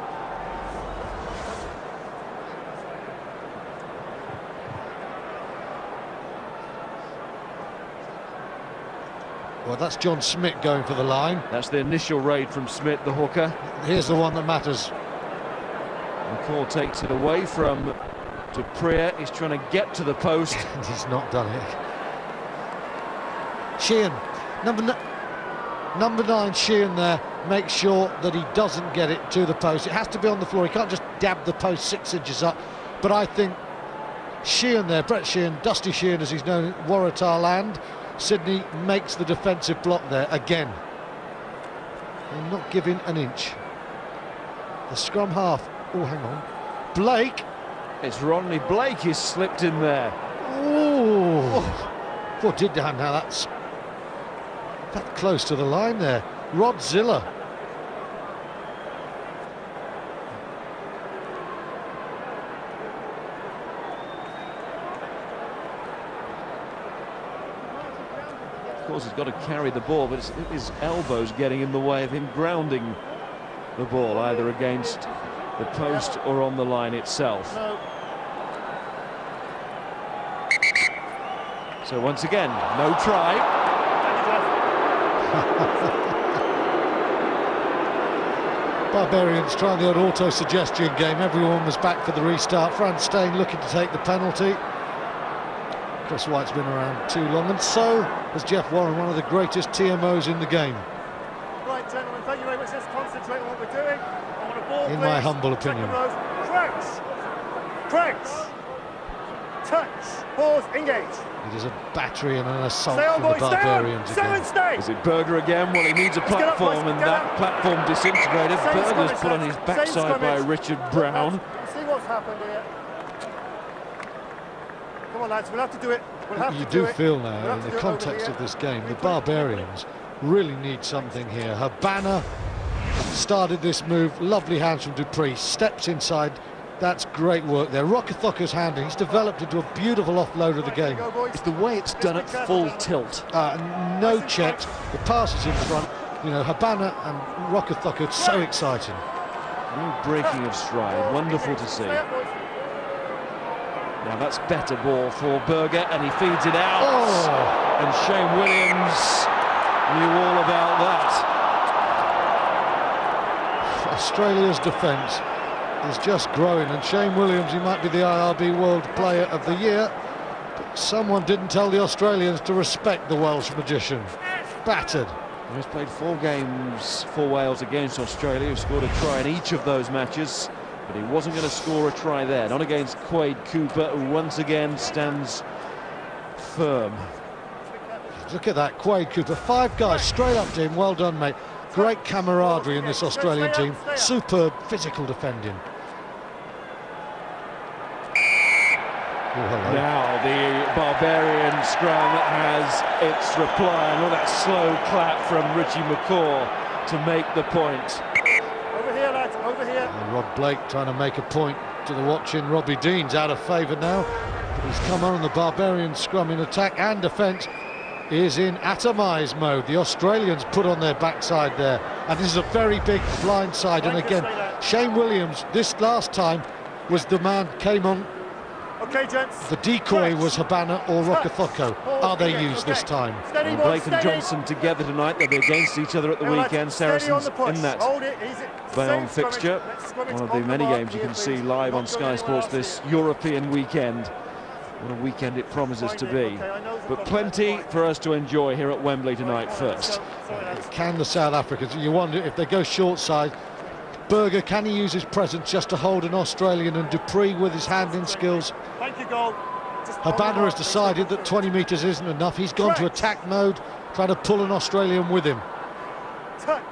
Well, that's John Smith going for the line. That's the initial raid from Smith, the hooker. Here's the one that matters. McCaw takes it away from Dupree. He's trying to get to the post. And he's not done it. Sheehan, number 9, Sheehan there, makes sure that he doesn't get it to the post. It has to be on the floor. He can't just dab the post 6 inches up. But I think Sheehan there, Brett Sheehan, Dusty Sheehan as he's known in Waratah land, Sydney makes the defensive block there again. They're not giving an inch. The scrum half. Oh, hang on. Blake. It's Rodney Blake who's slipped in there. Oh. Poor Digdahan now. That's that close to the line there. Rod Ziller. Of course, he's got to carry the ball, but his elbows getting in the way of him grounding the ball, either against the post or on the line itself. No. So once again, no try. Barbarians trying the odd auto-suggestion game. Everyone was back for the restart. Franz Steyn looking to take the penalty. Chris White's been around too long, and so has Jeff Warren, one of the greatest TMOs in the game. Right, gentlemen, thank you very much. Let's concentrate on what we're doing. I want a ball, In please. my humble opinion. Cracks. Touch. Pause. Engage. It is a battery and an assault Stay on, from the boys. Barbarians Stay on. again. Stay. Is it Berger again? Well, he needs a get up, platform, boys. and Get that up. platform disintegrated. Same Berger's scrimmage, put on his lads. backside Same by scrimmage. Richard Brown. See what's happened here. Come on, lads. We'll have to do it. You do feel now, in the context of this game, the Barbarians really need something here. Habana started this move. Lovely hands from Dupree, steps inside. That's great work there. Rokithoka's handling, he's developed into a beautiful offload of the game. It's the way it's done at full tilt. No checks, the passes in front. You know, Habana and Rokithoka, so exciting. No breaking of stride, wonderful to see. Now that's better ball for Berger, and he feeds it out. Oh. And Shane Williams knew all about that. Australia's defence is just growing, and Shane Williams, he might be the IRB World Player of the Year, but someone didn't tell the Australians to respect the Welsh magician. Battered. He's played 4 games for Wales against Australia, who scored a try in each of those matches, but he wasn't going to score a try there. Not against Quade Cooper, who once again stands firm. Look at that, Quade Cooper, 5 guys straight up to him. Well done, mate. Great camaraderie in this Australian team. Superb physical defending. Oh, now the Barbarian scrum has its reply, and all that slow clap from Richie McCaw to make the point. Over here, lads, over here. And Rob Blake trying to make a point to the watching. Robbie Dean's out of favour now. He's come on the Barbarian scrum in attack and defence is in atomised mode. The Australians put on their backside there, and this is a very big blind side. And again, Shane Williams this last time was the man came on. Okay, gents. The decoy was Habana or Rokithoka. Are they used this time? Well, Blake and Johnson together tonight. They'll be against each other at the weekend. Saracens in that Bayonne fixture. One of the many games you can see live on Sky Sports this European weekend. What a weekend it promises to be. But plenty for us to enjoy here at Wembley tonight first. Can the South Africans? You wonder if they go short side. Berger, can he use his presence just to hold an Australian, and Dupree with his handling skills? Thank you, goal. Habana has decided that 20 metres isn't enough. He's gone to attack mode, trying to pull an Australian with him. Touch,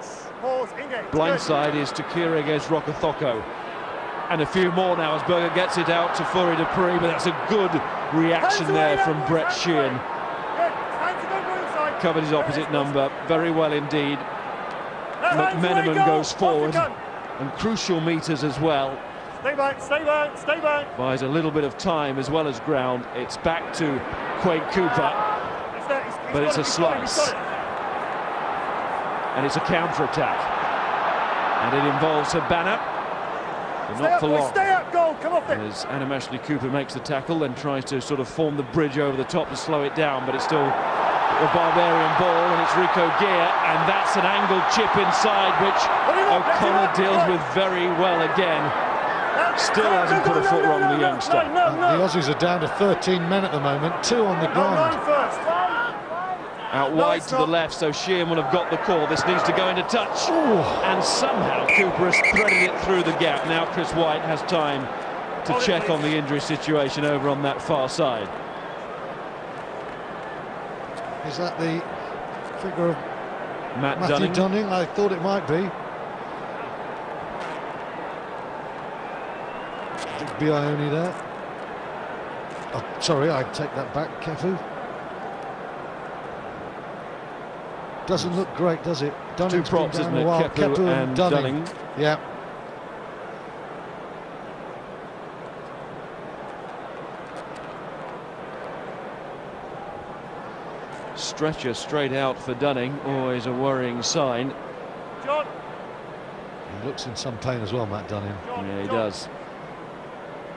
pause, engage. Blindside is Takira against Rokithoka. And a few more now as Berger gets it out to Fourie Dupree, but that's a good reaction there from Brett Sheehan. Covered his opposite number very well indeed. McMenamin goes forward, and crucial metres as well. Stay back, stay back, stay back. Buys a little bit of time as well as ground. It's back to Quade Cooper, but it's a slice. And it's a counter-attack. And it involves Habana, but not for long. Stay up, goal, come off it. As Adam Ashley Cooper makes the tackle, then tries to sort of form the bridge over the top to slow it down, but it's still a Barbarian ball, and it's Rico Gear, and that's an angled chip inside, which O'Connor deals with very well again. Still hasn't put a foot wrong, the youngster. The Aussies are down to 13 men at the moment, 2 on the ground. Out wide to the left, so Sheehan will have got the call. This needs to go into touch. Ooh. And somehow Cooper has threaded it through the gap. Now Chris White has time to check on the injury situation over on that far side. Is that the figure of Matthew Dunning? I thought it might be. Bioni there. Oh, sorry, I'd take that back. Kefu. Doesn't look great, does it? Two props, isn't it? Kefu and Dunning. Yeah. Stretcher straight out for Dunning, always a worrying sign. John. He looks in some pain as well, Matt Dunning. Yeah, he does.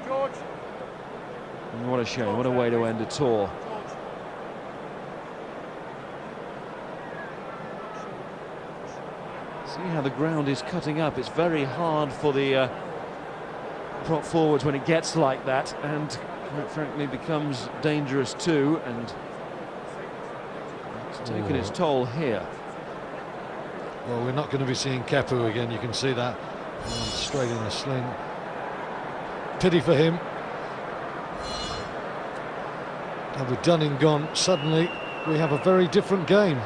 George. And what a shame, what a way to end a tour. See how the ground is cutting up. It's very hard for the prop forwards when it gets like that, and quite frankly becomes dangerous too, and it's taken its toll here. Well, we're not going to be seeing Kepu again, you can see that. Straight in a sling. Pity for him. And with Dunning gone, suddenly we have a very different game.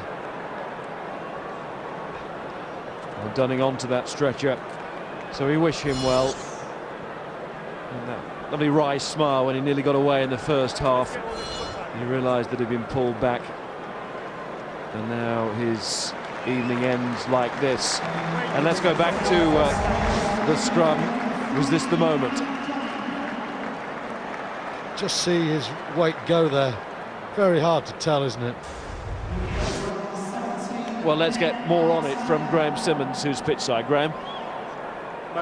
Well, Dunning onto that stretcher, so we wish him well. And that lovely wry smile when he nearly got away in the first half. He realised that he'd been pulled back, and now his evening ends like this. And let's go back to the scrum. Was this the moment? Just see his weight go there. Very hard to tell, isn't it? Well, let's get more on it from Graham Simmons, who's pitchside. Graham?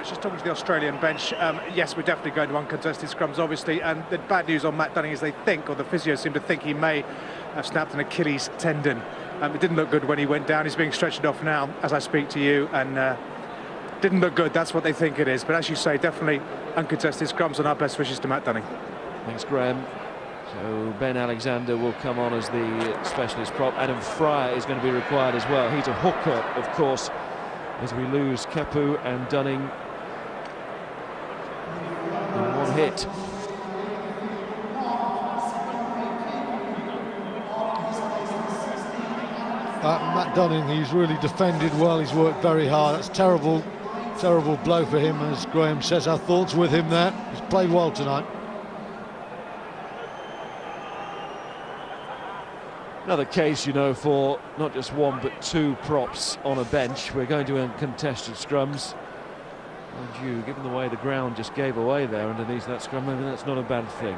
Just talking to the Australian bench, yes, we're definitely going to uncontested scrums, obviously, and the bad news on Matt Dunning is they think, or the physio seem to think, he may have snapped an Achilles tendon. It didn't look good when he went down. He's being stretched off now as I speak to you, and didn't look good. That's what they think it is. But as you say, definitely uncontested scrums, and our best wishes to Matt Dunning. Thanks, Graham. So Ben Alexander will come on as the specialist prop. Adam Fryer is going to be required as well. He's a hooker, of course, as we lose Kepu and Dunning. And one hit. Matt Dunning, he's really defended well. He's worked very hard. That's terrible blow for him, as Graham says. Our thoughts with him there. He's played well tonight. Another case, you know, for not just one but two props on a bench. We're going to uncontested scrums. Mind you, given the way the ground just gave away there underneath that scrum, maybe that's not a bad thing.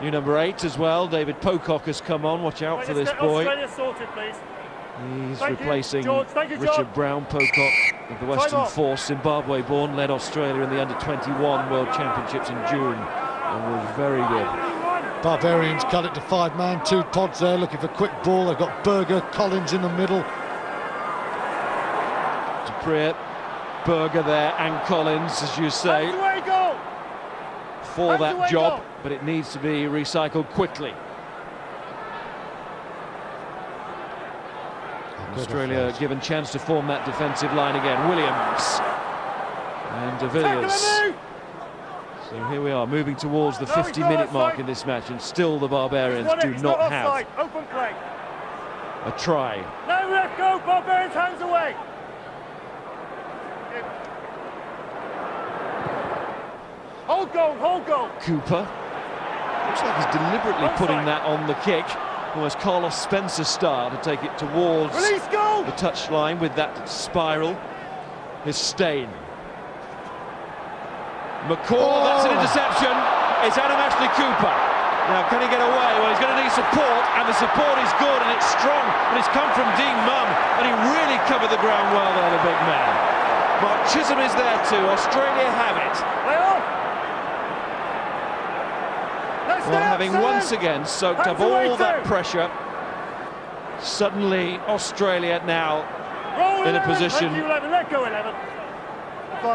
New number 8 as well, David Pocock has come on. Watch out for this boy. Sorted, please. He's replacing Richard Brown. Pocock of the Western Force, Zimbabwe-born, led Australia in the Under-21 World Championships in June and was very good. Barbarians cut it to 5-man, 2 pods there looking for quick ball. They've got Berger, Collins in the middle. Dupree, Berger there and Collins, as you say, for that job, but it needs to be recycled quickly. Australia given chance to form that defensive line again. Williams and De Villiers. So here we are, moving towards the 50-minute mark in this match, and still the Barbarians do not have a try. No, let go, Barbarians, hands away. Hold goal. Cooper. Looks like he's deliberately putting that on the kick. Almost Carlos Spencer style to take it towards the touchline with that spiral. His Stain. McCall, that's an interception. It's Adam Ashley Cooper. Now, can he get away? Well, he's going to need support, and the support is good, and it's strong, and it's come from Dean Munn, and he really covered the ground well there, the big man. Mark Chisholm is there too. Australia have it. Well, having once again soaked up all that pressure, suddenly Australia now in a position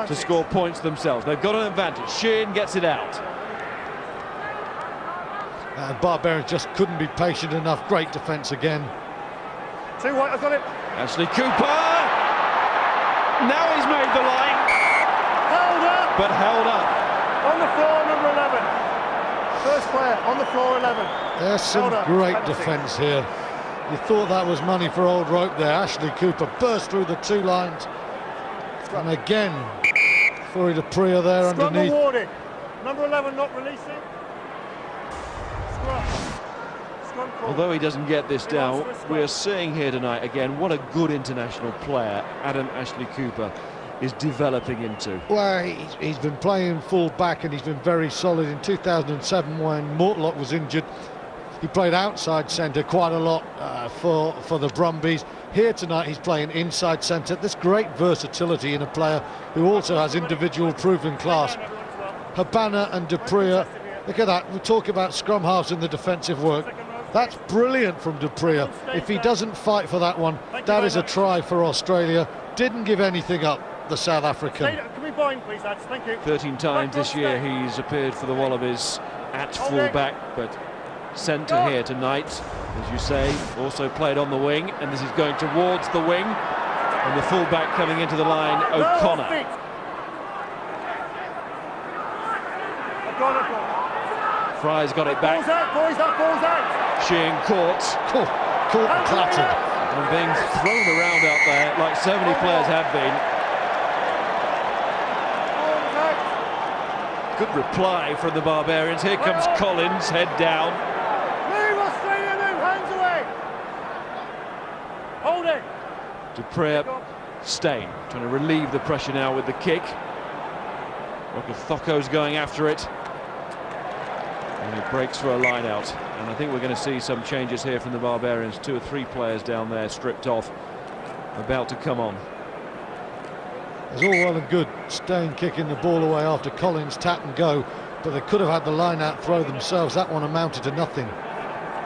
to score points themselves. They've got an advantage. Sheehan gets it out. Barbarians just couldn't be patient enough. Great defence again. Too white, I've got it. Ashley Cooper. Now he's made the line. Held up. But held up. On the floor, number 11. First player on the floor, 11. There's some great defence here. You thought that was money for old rope there. Ashley Cooper burst through the 2 lines. And again, Fourie Dupree there underneath. Awarded. Number 11 not releasing. Scrum. Although he doesn't get this down, we are seeing here tonight again what a good international player Adam Ashley Cooper is developing into. Well, he's been playing full back, and he's been very solid. In 2007, when Mortlock was injured, he played outside centre quite a lot for the Brumbies. Here tonight, he's playing inside centre. There's great versatility in a player who also has individual proven class. Habana and Dupree, look at that. We talk about scrum halves in the defensive work. That's brilliant from Dupree. If he doesn't fight for that one, that is a try for Australia. Didn't give anything up, the South African. Can we bind, please, lads? Thank you. 13 times this year he's appeared for the Wallabies at full-back, but centre here tonight, as you say, also played on the wing, and this is going towards the wing, and the full-back coming into the line, O'Connor. Fry's got it back. Ball's out. Sheehan caught and clattered. And being thrown around out there like so many players have been. Good reply from the Barbarians. Here comes Collins, head down. Move, Australia, move, hands away. Dupre, Stein trying to relieve the pressure now with the kick. Rokothoko's going after it. And it breaks for a line out. And I think we're going to see some changes here from the Barbarians. 2 or 3 players down there stripped off, about to come on. It's all well and good Stein kicking the ball away after Collins tap and go, but they could have had the line out throw themselves. That one amounted to nothing.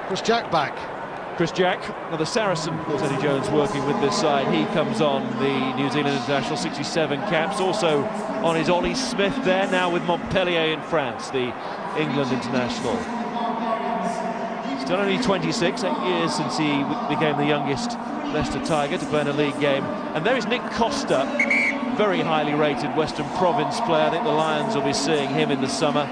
Chris Jack back. Chris Jack, now the Saracen, Teddy Jones working with this side. He comes on, the New Zealand international, 67 caps. Also on is Ollie Smith there, now with Montpellier in France, the England international. Still only 26, 8 years since he became the youngest Leicester Tiger to play in a league game. And there is Nick Costa, very highly rated Western Province player. I think the Lions will be seeing him in the summer.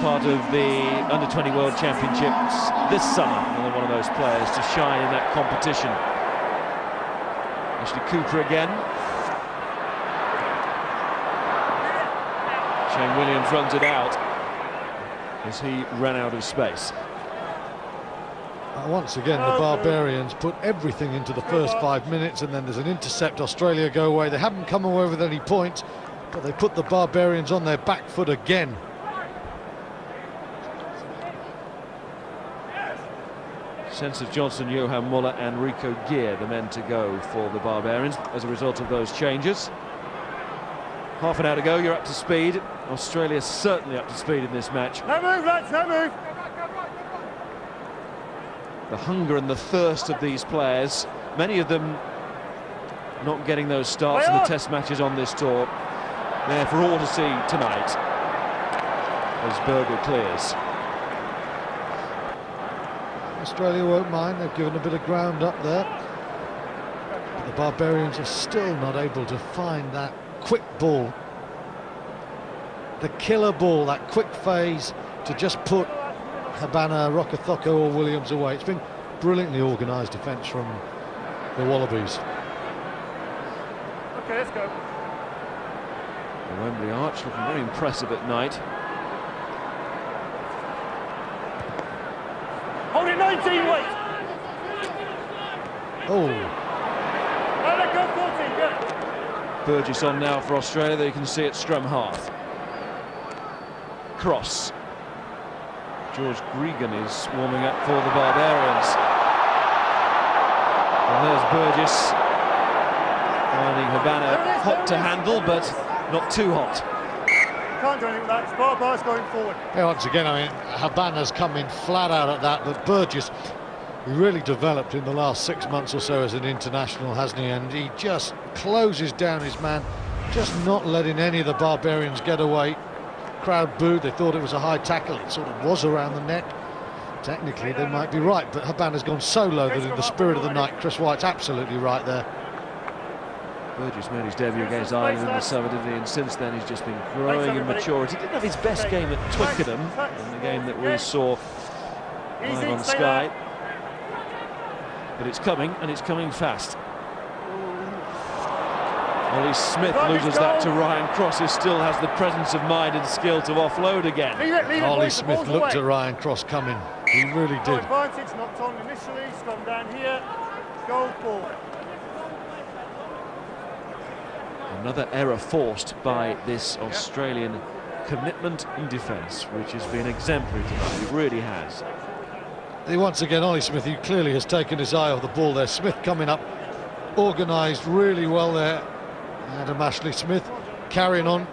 Part of the Under-20 World Championships this summer. Another one of those players to shine in that competition. Ashley Cooper again. Shane Williams runs it out as he ran out of space. Once again, the Barbarians put everything into the first 5 minutes, and then there's an intercept. Australia go away. They haven't come away with any points, but they put the Barbarians on their back foot again. Sense of Johnson, Johan Muller and Rico Gear, the men to go for the Barbarians as a result of those changes. Half an hour to go, you're up to speed. Australia's certainly up to speed in this match. No move, lads, no move. The hunger and the thirst of these players, many of them not getting those starts in the test matches on this tour. They're for all to see tonight as Berger clears. Australia won't mind, they've given a bit of ground up there. But the Barbarians are still not able to find that quick ball. The killer ball, that quick phase to just put Habana, Rokotthoko or Williams away. It's been brilliantly organised defence from the Wallabies. Okay, let's go. The Wembley Arch looking very impressive at night. Hold it, 19, wait. Oh. No, let go, 14, good. Burgess on now for Australia, there you can see it scrum half. Cross. George Gregan is warming up for the Barbarians. And there's Burgess finding Habana hot to handle, but not too hot. Can't do anything with that. Barbar's going forward. Yeah, once again, I mean, Habana's come in flat out at that, but Burgess really developed in the last 6 months or so as an international, hasn't he? And he just closes down his man, just not letting any of the Barbarians get away. Crowd booed, they thought it was a high tackle, it sort of was around the neck. Technically they might be right, but Habana's gone so low that in the spirit of the night, Chris White's absolutely right there. Burgess made his debut against Ireland in the summer, didn't he? And since then he's just been growing in maturity. He didn't have his best game at Twickenham, in the game that we saw live on Sky. But it's coming, and it's coming fast. Ollie Smith loses that to Ryan Cross, who still has the presence of mind and skill to offload again. Ollie Smith looked at Ryan Cross coming. He really did. Advantage knocked on initially, scrum down here, goal forward. Another error forced by this Australian commitment in defence, which has been exemplary tonight. It really has. Once again, Ollie Smith, he clearly has taken his eye off the ball there. Smith coming up, organised really well there. Adam Ashley Smith carrying on.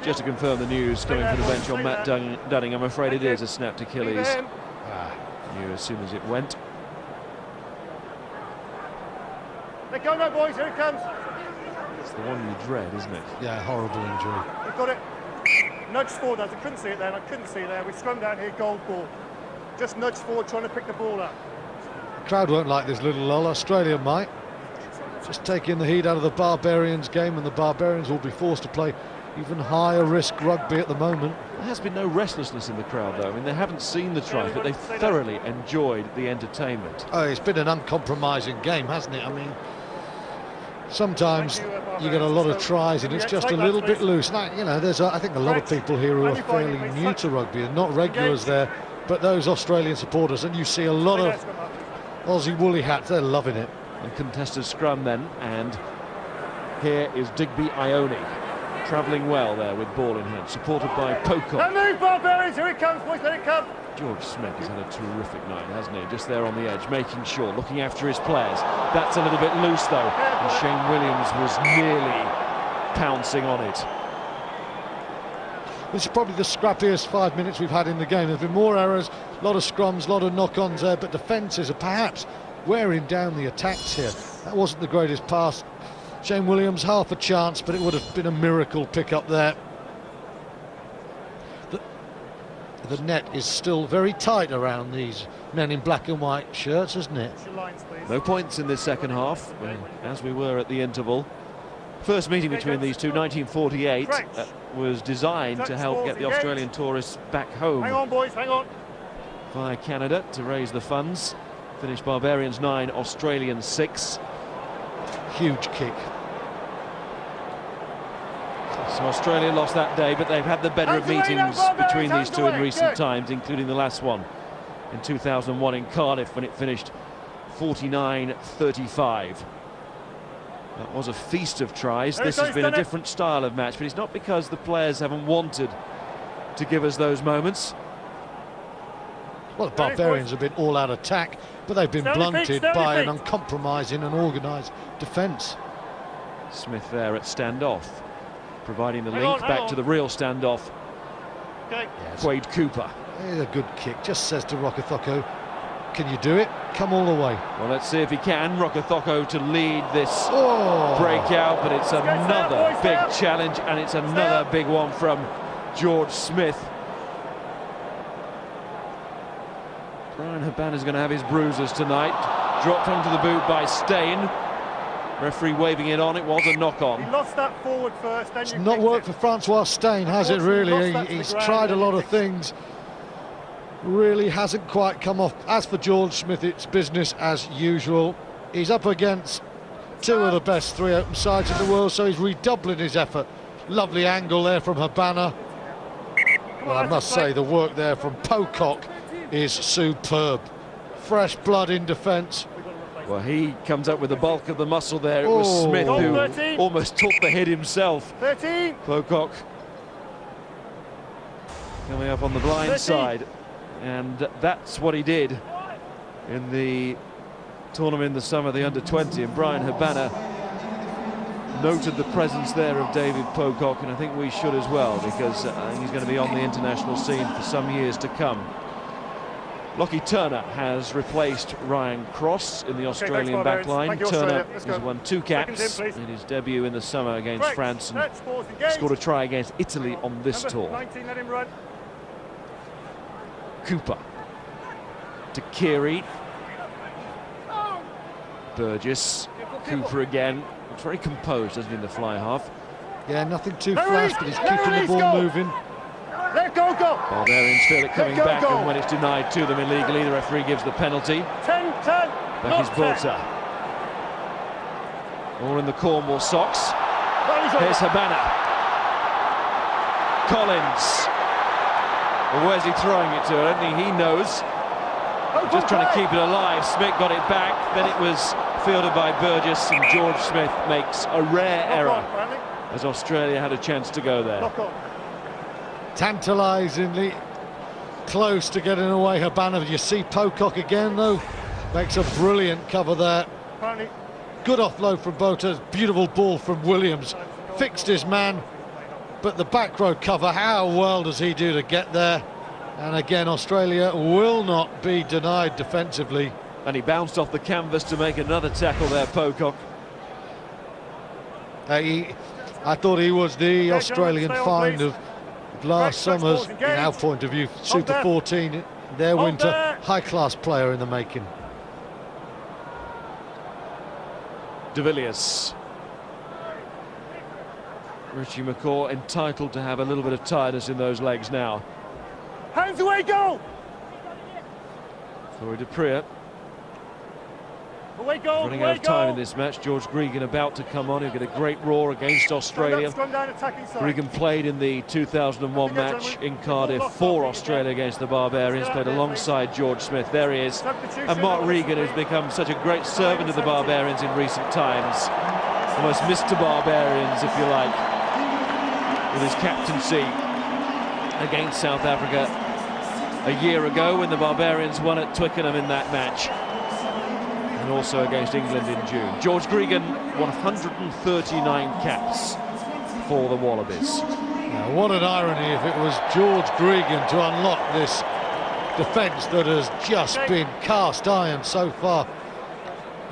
Just to confirm the news coming from the bench on Matt Dunning, I'm afraid it is a snapped Achilles. Knew as soon as it went. Let go now, boys, here it comes. It's the one you dread, isn't it? Yeah, horrible injury. We've got it. Nudge forward, I couldn't see it there, and I couldn't see it there. We scrum down here, goal ball. Just nudge forward, trying to pick the ball up. The crowd won't like this little lull. Australia might. Just taking the heat out of the Barbarians game, and the Barbarians will be forced to play even higher risk rugby at the moment. There has been no restlessness in the crowd, though. I mean, they haven't seen the try, but they've thoroughly enjoyed the entertainment. Oh, it's been an uncompromising game, hasn't it? I mean, sometimes you get a lot of tries and it's just a little bit loose. Now, you know, there's I think a lot of people here who are fairly new to rugby and not regulars there. but those Australian supporters, and you see a lot of Aussie woolly hats, they're loving it. Uncontested scrum then, and here is Digby Ione, travelling well there with ball in hand, supported by Pocock. Now move, Barbarians, here it comes, boys, let it come. George Smith has had a terrific night, hasn't he? Just there on the edge, making sure, looking after his players. That's a little bit loose though, and Shane Williams was nearly pouncing on it. This is probably the scrappiest 5 minutes we've had in the game. There's been more errors, a lot of scrums, a lot of knock-ons there, but defences are perhaps wearing down the attacks here. That wasn't the greatest pass. Shane Williams, half a chance, but it would have been a miracle pick up there. The net is still very tight around these men in black and white shirts, isn't it? No points in this second half, as we were at the interval. First meeting between these two, 1948, was designed to help get the Australian tourists back home. Hang on, boys, hang on. Via Canada to raise the funds. Finished Barbarians 9, Australians 6. Huge kick. So Australia lost that day, but they've had the better of meetings between these two in recent times, including the last one in 2001 in Cardiff when it finished 49-35. That was a feast of tries. This has been a different style of match, but it's not because the players haven't wanted to give us those moments. Well, the Barbarians have been all-out attack, but they've been blunted by an uncompromising and organised defence. Smith there at standoff, providing the link back to the real standoff. Okay. Yes. Quade Cooper. It's a good kick, just says to Rokethoko, can you do it? Come all the way. Well, let's see if he can. Rokethoko to lead this Oh. breakout, but it's another big challenge, and it's another big one from George Smith. Brian Habana's going to have his bruises tonight. Dropped onto the boot by Steyn. Referee waving it on. It was a knock-on. He lost that forward first, then It's not worked for Francois Steyn, has it really? He's tried a lot of things. Really hasn't quite come off. As for George Smith, it's business as usual. He's up against two of the best three open sides in the world, so he's redoubling his effort. Lovely angle there from Habana. Well, I must say the work there from Pocock is superb. Fresh blood in defence. Well, he comes up with the bulk of the muscle there. It was Smith who almost took the hit himself. 13. Pocock coming up on the blind side, and that's what he did in the tournament in the summer, the under-20, and Brian Habana noted the presence there of David Pocock, and I think we should as well, because I think he's going to be on the international scene for some years to come. Lockie Turner has replaced Ryan Cross in the Australian backline. Turner has won 2 caps in his debut in the summer against France and scored a try against Italy on this tour. 19, let him run. Cooper to Keary. Burgess. Cooper again. It's very composed, doesn't he, in the fly half? Yeah, nothing too flash, but he's keeping the ball moving. Let go, go. Barbarians feel it coming back, and when it's denied to them illegally, the referee gives the penalty. 10. Back is Bolter. All in the Cornwall socks. Here's Habana. Collins. Well, where's he throwing it to? I don't think he knows. Just trying to keep it alive. Smith got it back. Then it was fielded by Burgess, and George Smith makes a rare error as Australia had a chance to go there. Tantalisingly close to getting away Habana. You see Pocock again though, makes a brilliant cover there. Good offload from Bolter, beautiful ball from Williams, fixed his man, but the back row cover, how well does he do to get there? And again, Australia will not be denied defensively. And he bounced off the canvas to make another tackle there, Pocock. I thought he was the Australian find of last summer's, in our point of view, Super 14, their winter, high-class player in the making. De Villiers. Richie McCaw entitled to have a little bit of tiredness in those legs now. Hands away, go! Corey de Prier. Running out of time in this match. George Gregan about to come on. He'll get a great roar against Australia. Gregan played in the 2001 match in Cardiff for Australia against the Barbarians, played alongside George Smith. There he is. And Mark Regan, who's become such a great servant of the Barbarians in recent times. Almost Mr. Barbarians, if you like, with his captaincy against South Africa a year ago when the Barbarians won at Twickenham in that match, and also against England in June. George Gregan, 139 caps for the Wallabies. Now, what an irony if it was George Gregan to unlock this defence that has just been cast iron so far.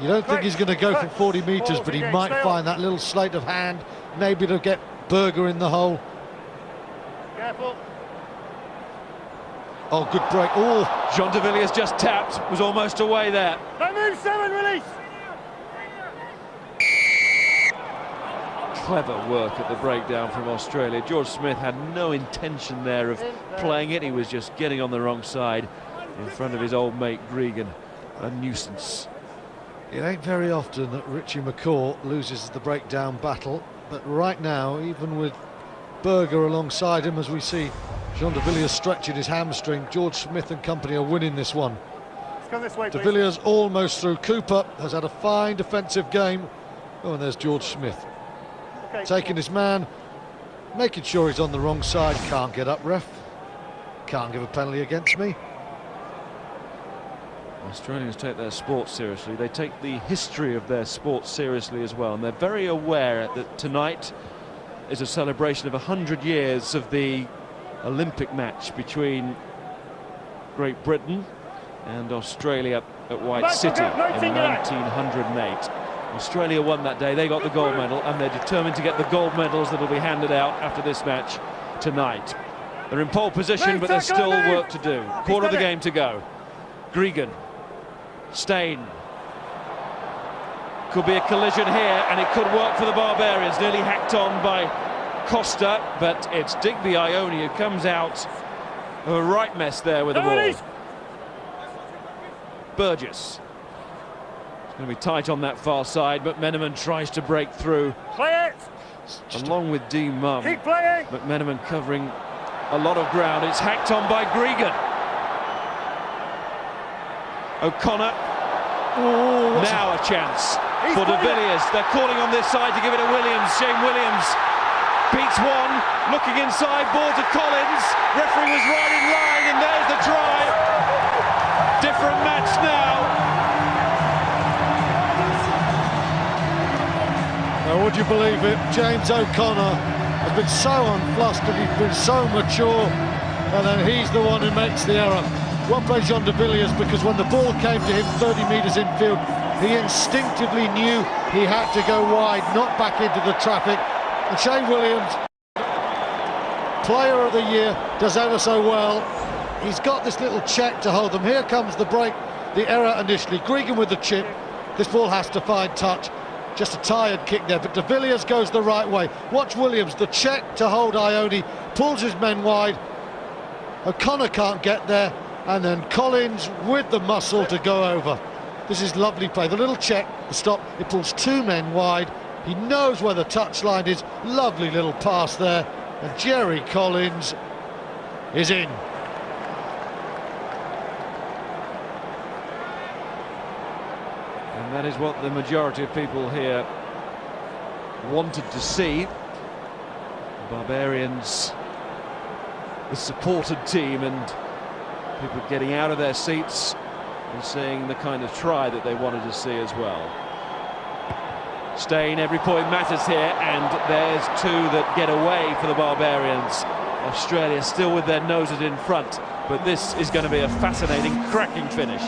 You don't think he's going to go for 40 metres, but he might find that little sleight of hand, maybe to get Berger in the hole. Careful. Oh, good break. Oh, Jean de Villiers just tapped, was almost away there. Don't move, 7, release. Clever work at the breakdown from Australia. George Smith had no intention there of playing it. He was just getting on the wrong side in front of his old mate Gregan. A nuisance. it ain't very often that Richie McCaw loses the breakdown battle, but right now, even with Berger alongside him, as we see Jean de Villiers stretching his hamstring, George Smith and company are winning this one. Let's come this way, De Villiers almost through. Cooper has had a fine defensive game. Oh, and there's George Smith. Okay, taking his man, making sure he's on the wrong side. Can't get up, ref. Can't give a penalty against me. Australians take their sport seriously. They take the history of their sport seriously as well, and they're very aware that tonight is a celebration of 100 years of the Olympic match between Great Britain and Australia at White City in 1908. Australia won that day, they got the gold medal, and they're determined to get the gold medals that will be handed out after this match tonight. They're in pole position, but there's still work to do. Quarter of the game to go. Gregan, Steyn. Could be a collision here, and it could work for the Barbarians. Nearly hacked on by Costa, but it's Digby Ione who comes out of a right mess there with the ball. Burgess. It's going to be tight on that far side, but McMenamin tries to break through. Play it! Along with D. Mum. Keep playing! McMenamin covering a lot of ground. It's hacked on by Gregan. O'Connor. Now a chance for de Villiers. They're calling on this side to give it to Williams. Shane Williams beats one, looking inside, ball to Collins. Referee was right in line, and there's the try. Different match now. Now, would you believe it? James O'Connor has been so unflustered, he's been so mature, and then he's the one who makes the error. Well played, Jean de Villiers, because when the ball came to him 30 metres infield, he instinctively knew he had to go wide, not back into the traffic. And Shane Williams, player of the year, does ever so well. He's got this little check to hold them. Here comes the break, the error initially. Gregan with the chip. This ball has to find touch. Just a tired kick there, but de Villiers goes the right way. Watch Williams, the check to hold Ione, pulls his men wide. O'Connor can't get there, and then Collins with the muscle to go over. This is lovely play. The little check, the stop, it pulls two men wide. He knows where the touchline is. Lovely little pass there, and Jerry Collins is in. And that is what the majority of people here wanted to see. The Barbarians, the supported team, and people getting out of their seats and seeing the kind of try that they wanted to see as well. Steyn, every point matters here, and there's two that get away for the Barbarians. Australia still with their noses in front, but this is going to be a fascinating, cracking finish.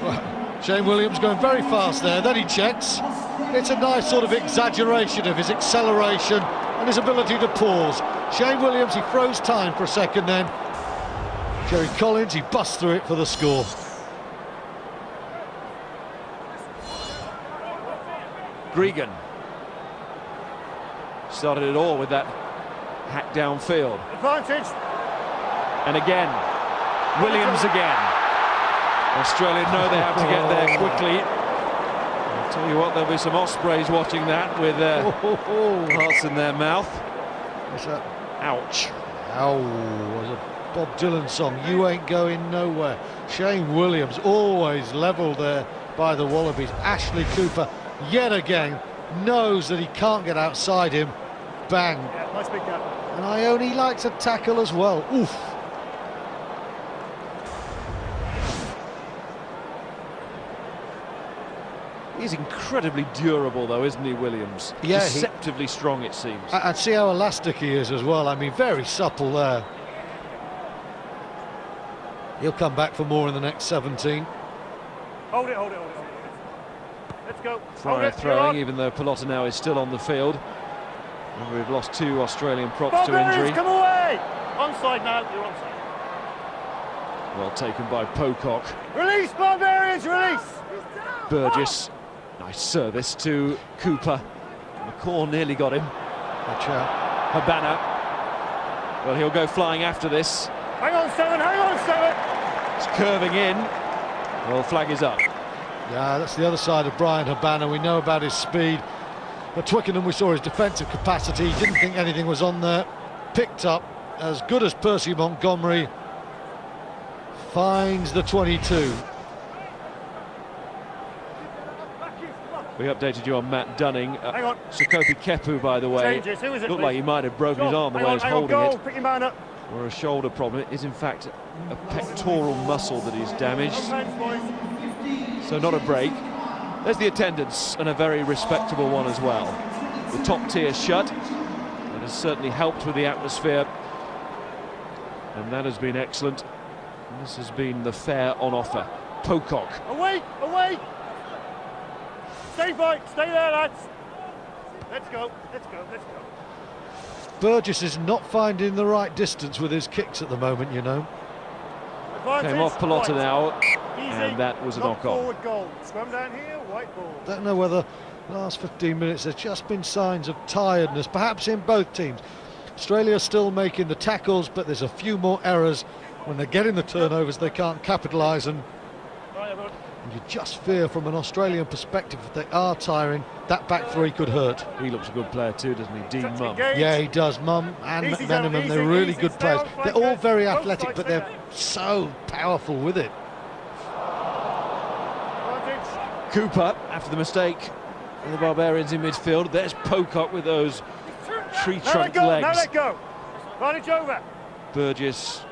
Well, Shane Williams going very fast there, then he checks. It's a nice sort of exaggeration of his acceleration and his ability to pause. Shane Williams, he froze time for a second then. Jerry Collins, he busts through it for the score. Gregan started it all with that hack downfield. Advantage. And again, Williams again. Australia know they have to get there quickly. Tell you what, there'll be some ospreys watching that with hearts in their mouth. What's that? Ouch. Ow, was a Bob Dylan song, You Ain't Going Nowhere. Shane Williams always level there by the Wallabies. Ashley Cooper, yet again, knows that he can't get outside him. Bang. Yeah, nice big gap. And Ione likes a tackle as well. Oof. He's incredibly durable, though, isn't he, Williams? Yeah, deceptively strong, it seems. And see how elastic he is as well. I mean, very supple there. He'll come back for more in the next 17. Hold it. Let's go. Fryer throwing, even though Pelota now is still on the field. And we've lost 2 Australian props to injury. Come away! Onside now, you're onside. Well taken by Pocock. Release, Barbarians, release! Burgess, nice service to Cooper. McCaw nearly got him. Watch out. Habana. Well, he'll go flying after this. Hang on, Seven! It's curving in. Well, flag is up. Yeah, that's the other side of Brian Habana. We know about his speed. At Twickenham we saw his defensive capacity. He didn't think anything was on there. Picked up as good as Percy Montgomery. Finds the 22. We updated you on Matt Dunning. Hang on. Sokopi Kepu, by the way, Changes. Who is it, looked like he might have broken his arm the way he was holding it. Pick your man up. Or a shoulder problem. It is in fact a pectoral muscle that he's damaged. So not a break. There's the attendance, and a very respectable one as well. The top tier shut. It has certainly helped with the atmosphere. And that has been excellent. And this has been the fare on offer. Pocock. Away! Stay there, lads. Let's go. Burgess is not finding the right distance with his kicks at the moment, you know. Advantage. Came off Pelota now, Easy. and that was a knock-on. Forward goal. Scrum down here, white ball. Don't know whether the last 15 minutes there's just been signs of tiredness, perhaps in both teams. Australia's still making the tackles, but there's a few more errors. When they're getting the turnovers, they can't capitalise, and you just fear from an Australian perspective, if they are tiring, that back three could hurt. He looks a good player too, doesn't he? Dean Mumm. Yeah, he does. Mumm and McMenamin, they're really good players. They're all very athletic, but they're so powerful with it. Cooper, after the mistake, and the Barbarians in midfield. There's Pocock with those tree trunk legs. Now let go. Advantage over. Burgess.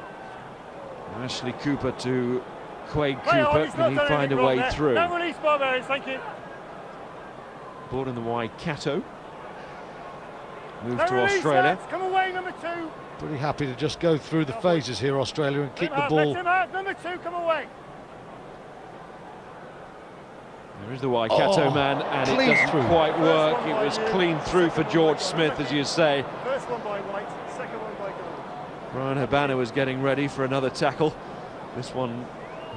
Ashley Cooper to Quade Cooper. Can he find a way through? No release, Barbarians, thank you. Ball in the Waikato. Move to Release, Australia. lads. Come away, number 2. Pretty happy to just go through the phases here, Australia, and keep the ball. Let him out. Number 2, come away. There is the Waikato man, and it doesn't quite work. It was clean through for George Smith, as you say. First one by White, second one by Gold. Brian Habana was getting ready for another tackle. This one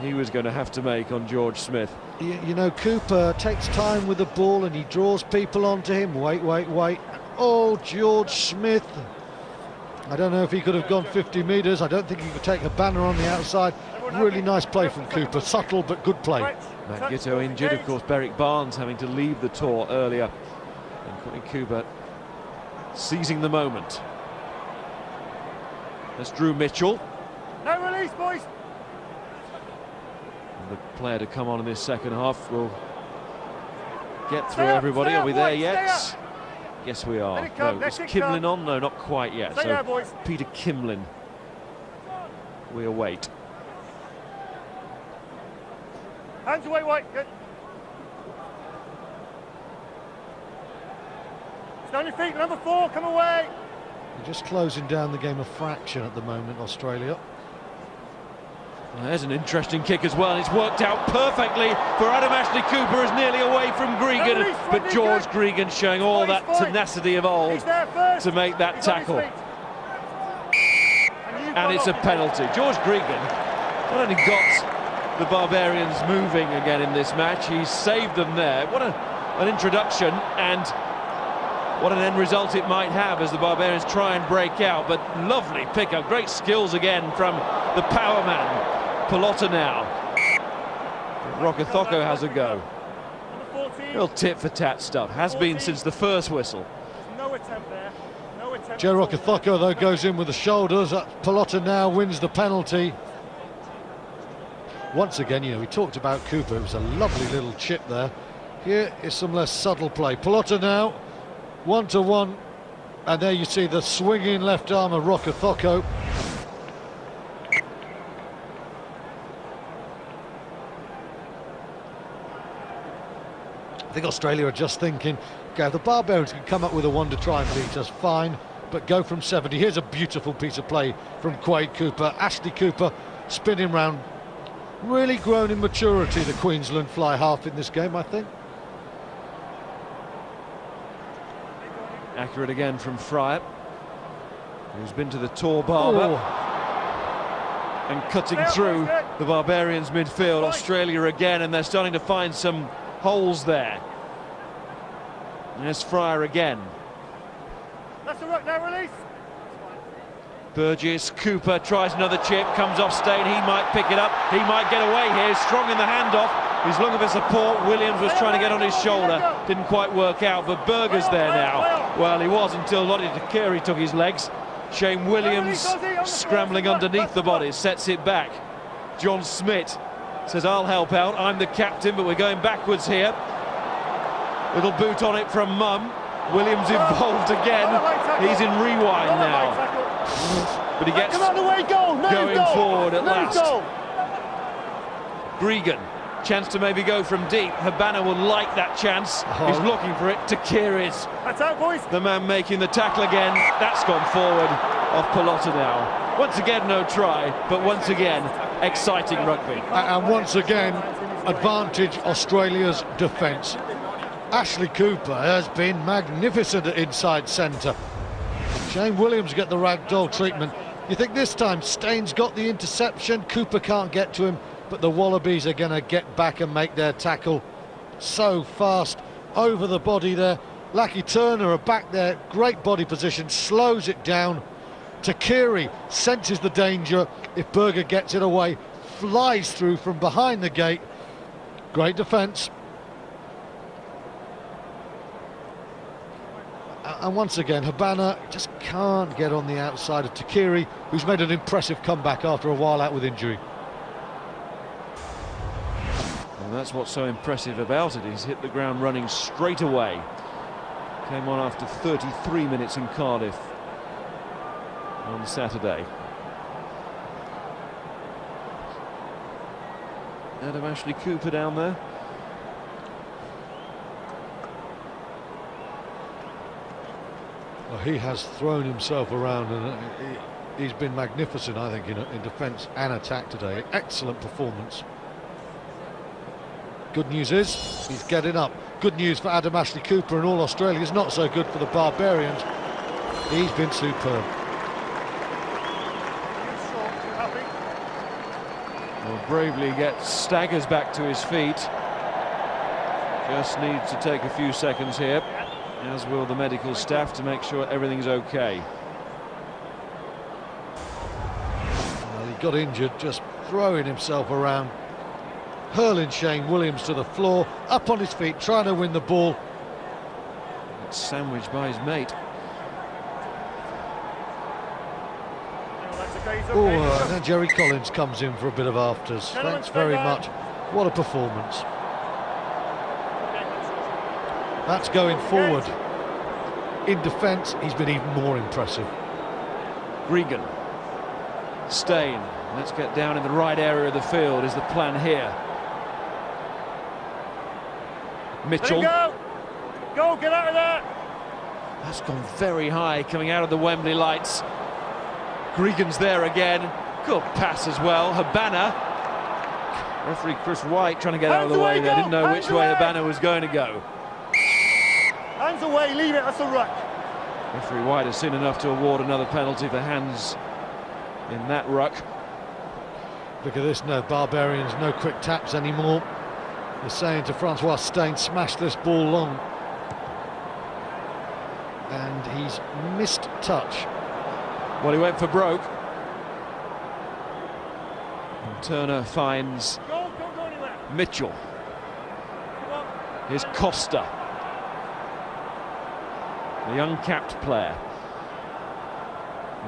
he was going to have to make on George Smith. You know, Cooper takes time with the ball and he draws people onto him. Wait. Oh, George Smith. I don't know if he could have gone 50 metres. I don't think he could take a banner on the outside. Really nice play from Cooper. Subtle but good play. Matt Giteau injured, of course. Berwick Barnes having to leave the tour earlier. And Quentin Cooper seizing the moment. That's Drew Mitchell. No release, boys. And the player to come on in this second half will get through everybody. Are we there yet? Yes, we are. No, is Kimlin on? No, not quite yet. So Peter Kimlin. We await. Hands away, White. Good. Stay on your feet. Number 4, come away. They're just closing down the game a fraction at the moment, Australia. Well, there's an interesting kick as well, and it's worked out perfectly for Adam Ashley Cooper, is nearly away from Gregan, but George Gregan showing all that tenacity of old to make that tackle. And it's a penalty. George Gregan not only got the Barbarians moving again in this match, he's saved them there. What an introduction, and what an end result it might have as the Barbarians try and break out. But lovely pick-up, great skills again from the power man. Pelota now. Rokothoko has a go. Number 14. Real tit-for-tat stuff. Has been since the first whistle. No attempt there. No attempt. Jerry Thocko, though, goes in with the shoulders. Pelota now wins the penalty. Once again, you know, we talked about Cooper. It was a lovely little chip there. Here is some less subtle play. Pelota now, 1-1. And there you see the swinging left arm of Thocko. I think Australia are just thinking, okay, the Barbarians can come up with a one to try and beat us, fine, but go from 70. Here's a beautiful piece of play from Quade Cooper. Ashley Cooper spinning round. Really grown in maturity, the Queensland fly half in this game, I think. Accurate again from Fryer, who's been to the Tor Barber. And cutting through the Barbarians midfield. Australia again, and they're starting to find some holes there. There's Fryer again. That's the right now, release. Burgess, Cooper tries another chip, comes off Stain, he might pick it up, he might get away here, strong in the handoff, he's looking for support. Williams was trying to get on his shoulder, didn't quite work out, but Berger's there now. Well, he was until Lottie Takiri took his legs. Shane Williams scrambling underneath the body, sets it back. John Smith says, I'll help out, I'm the captain, but we're going backwards here. Little boot on it from Mum. Williams involved again, he's in rewind now. But he gets going forward at last. Gregan, chance to maybe go from deep. Habana will like that chance. He's looking for it. Takiri's the man making the tackle again. That's gone forward off Pelota now. Once again, no try, but once again, exciting rugby. And once again, advantage Australia's defence. Ashley Cooper has been magnificent at inside centre. Shane Williams get the ragdoll treatment. You think this time Staines got the interception, Cooper can't get to him, but the Wallabies are going to get back and make their tackle so fast over the body there. Lachie Turner are back there, great body position, slows it down. Takiri senses the danger. If Berger gets it away, flies through from behind the gate. Great defence. And once again, Habana just can't get on the outside of Takiri, who's made an impressive comeback after a while out with injury. And that's what's so impressive about it. He's hit the ground running straight away. Came on after 33 minutes in Cardiff on Saturday. Adam Ashley Cooper down there. Well, he has thrown himself around, and he's been magnificent, I think, in defence and attack today. Excellent performance. Good news is he's getting up. Good news for Adam Ashley Cooper and all Australia. It's not so good for the Barbarians. He's been superb. Well, bravely staggers back to his feet. Just needs to take a few seconds here, as will the medical staff, to make sure everything's okay. Well, he got injured just throwing himself around, hurling Shane Williams to the floor, up on his feet, trying to win the ball. It's sandwiched by his mate. Oh, and then Jerry Collins comes in for a bit of afters. Thanks very much. What a performance. That's going forward. In defence, he's been even more impressive. Gregan. Stain. Let's get down in the right area of the field is the plan here. Mitchell. Go, get out of there. That's gone very high coming out of the Wembley lights. Gregan's there again. Good pass as well. Habana. Referee Chris White trying to get out of the way there. Didn't know which way Habana was going to go. Hands away, leave it, that's a ruck. Referee White has seen enough to award another penalty for hands in that ruck. Look at this, no Barbarians, no quick taps anymore. They're saying to Francois Stain, smash this ball long. And he's missed touch. Well, he went for broke. And Turner finds Mitchell. Here's Costa, the uncapped player.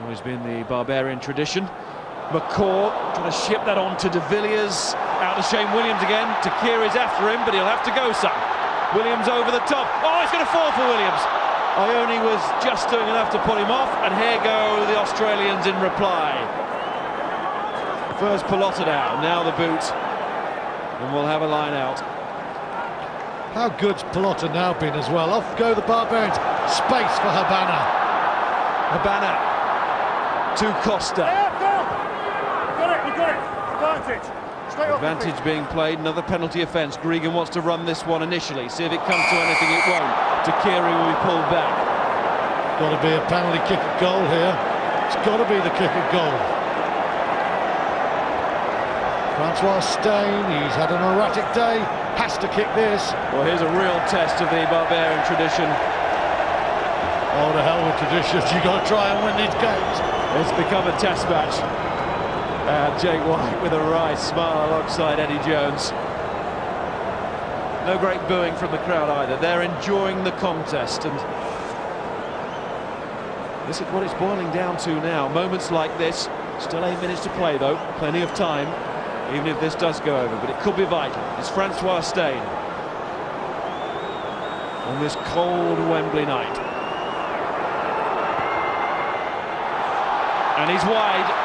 Always been the Barbarian tradition. McCaw trying to ship that on to De Villiers. Out to Shane Williams again. Takiri's after him, but he'll have to go some. Williams over the top. Oh, he's going to fall for Williams. Ione was just doing enough to pull him off, and here go the Australians in reply. First Pelota now the boot, and we'll have a line out. How good's Pelota now been as well? Off go the Barbarians. Space for Habana. Habana to Costa. You got it. Advantage being played, another penalty offence. Gregan wants to run this one initially, see if it comes to anything. It won't. Takiri will be pulled back. Got to be a penalty kick at goal here. It's got to be the kick at goal. Francois Steyn, he's had an erratic day, has to kick this. Well, here's a real test of the Barbarian tradition. Oh, the hell with traditions, you've got to try and win these games. It's become a test match. Jake White with a wry smile alongside Eddie Jones. No great booing from the crowd either. They're enjoying the contest, and this is what it's boiling down to now. Moments like this. Still 8 minutes to play though, plenty of time, even if this does go over, but it could be vital. It's Francois Steyn on this cold Wembley night. And he's wide.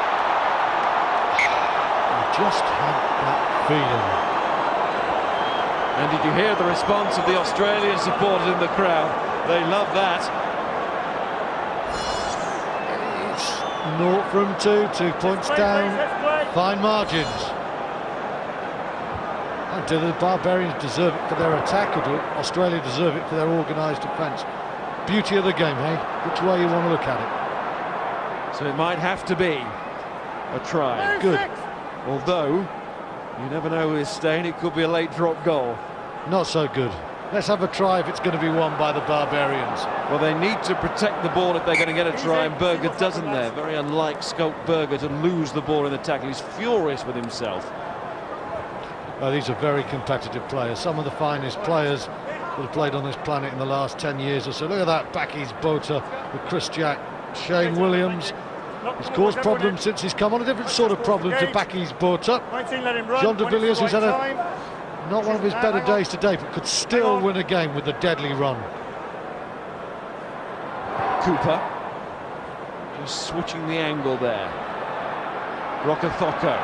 Just had that feeling. And did you hear the response of the Australian supporters in the crowd? They love that. It's 0 from 2 points down, fine margins. And do the Barbarians deserve it for their attack, or do Australia deserve it for their organised defence? Beauty of the game, hey? Which way you want to look at it? So it might have to be a try. Good. Although, you never know with Steyn, it could be a late drop goal. Not so good. Let's have a try if it's going to be won by the Barbarians. Well, they need to protect the ball if they're going to get a try, and Berger doesn't there. Very unlike Skulk Berger to lose the ball in the tackle. He's furious with himself. Well, these are very competitive players. Some of the finest players that have played on this planet in the last 10 years or so. Look at that, Bakkies Botha with Chris Jack, Shane Williams. He's caused problems since he's come on, a different sort of problem to Bakkies Botha. John De Villiers, who's had not one of his better days today, but could still win a game with a deadly run. Cooper just switching the angle there. Rokothoko.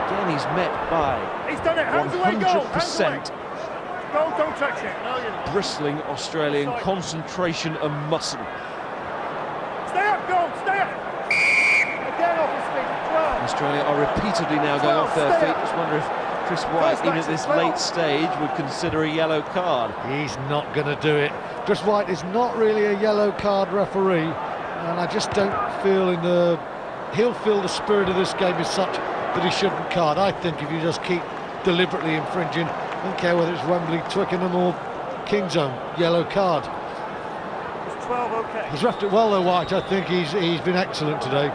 Again, he's met by 100% don't touch it. No, you're not. bristling Australian concentration and muscle. Stay up, go, stay up. Again off his feet. 12. Australia are repeatedly now going off their feet. Just wonder if Chris White, even at this late stage, would consider a yellow card. He's not going to do it. Chris White is not really a yellow card referee, and I just don't feel he'll feel the spirit of this game is such that he shouldn't card. I think if you just keep deliberately infringing, I don't care whether it's Wembley, Twickenham or Kingsholm, yellow card. It's 12, okay. He's reffed it well though, White. I think he's been excellent today.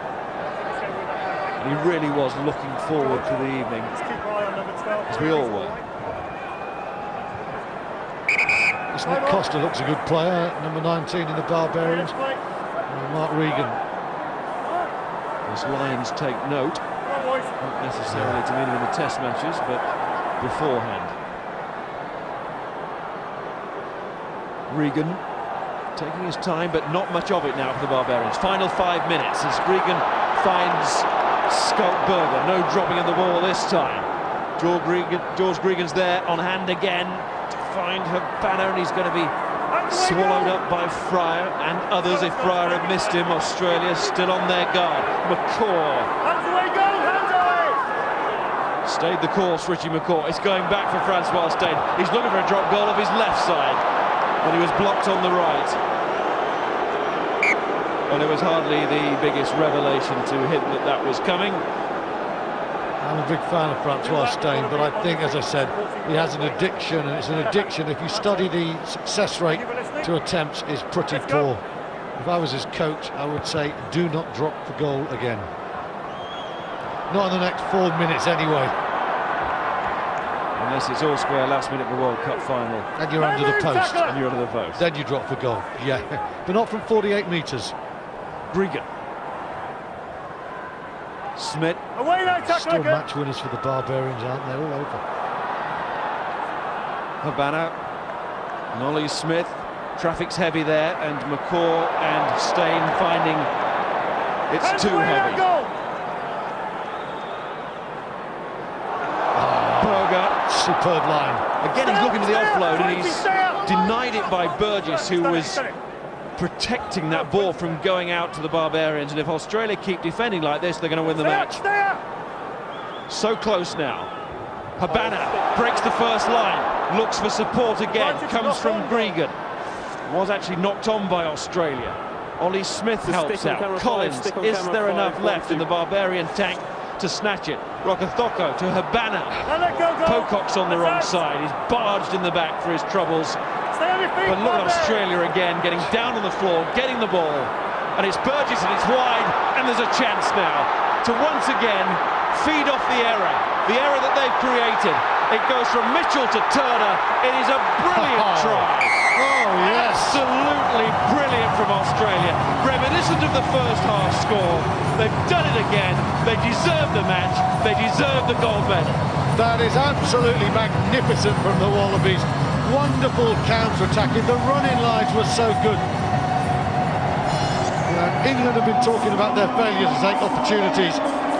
He really was looking forward to the evening, as we all were. This Nick Costa looks a good player, number 19 in the Barbarians. And Mark Regan. As Lions take note, not necessarily to meet him in the test matches, but beforehand. Regan taking his time, but not much of it now for the Barbarians. Final 5 minutes as Regan finds Skulk Berger. No dropping of the ball this time. George Gregan's there on hand again to find Habana, and he's going to be swallowed up by Fryer and others if Fryer had missed him. Australia still on their guard. McCaw. Hands away, go, hands away! Stayed the course, Richie McCaw. It's going back for Francois Steyn. He's looking for a drop goal off his left side, but he was blocked on the right. Well, it was hardly the biggest revelation to hint that that was coming. I'm a big fan of Francois Steyn, but I think, as I said, he has an addiction, and it's an addiction. If you study the success rate to attempts, is pretty poor. If I was his coach, I would say, do not drop the goal again. Not in the next 4 minutes anyway. Unless it's all square last minute of the World Cup final. And you're under the post. And you're under the post. Then you drop for goal, yeah. But not from 48 metres. Bregan. Smith. Away now, tackle Still again. match winners for the Barbarians, aren't they? All over. Habana. Nolly Smith. Traffic's heavy there, and McCaw and Stein finding it's too heavy. Berger. Superb line. Again, he's looking for the offload, and he's denied it by Burgess, who was protecting that ball from going out to the Barbarians. And if Australia keep defending like this, they're going to win the match. So close now. Habana breaks the first line, looks for support again, comes from Bregan. Was actually knocked on by Australia. Ollie Smith helps out. Collins, is there enough left in the Barbarian tank to snatch it? Rokathoko to Habana. Pocock's on the wrong side. He's barged in the back for his troubles. But look at Australia again, getting down on the floor, getting the ball. And it's Burgess and it's wide, and there's a chance now to once again feed off the error that they've created. It goes from Mitchell to Turner. It is a brilliant try. Oh, yes. Absolutely brilliant from Australia. Reminiscent of the first half score. They've done it again. They deserve the match. They deserve the gold medal. That is absolutely magnificent from the Wallabies. Wonderful counter-attacking. The running lines were so good. You know, England have been talking about their failure to take opportunities.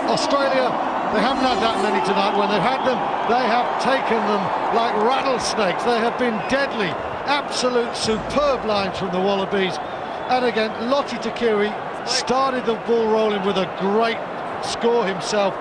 Australia, they haven't had that many tonight. When they've had them, they have taken them like rattlesnakes. They have been deadly. Absolute superb lines from the Wallabies. And again, Lottie Takiri started the ball rolling with a great score himself.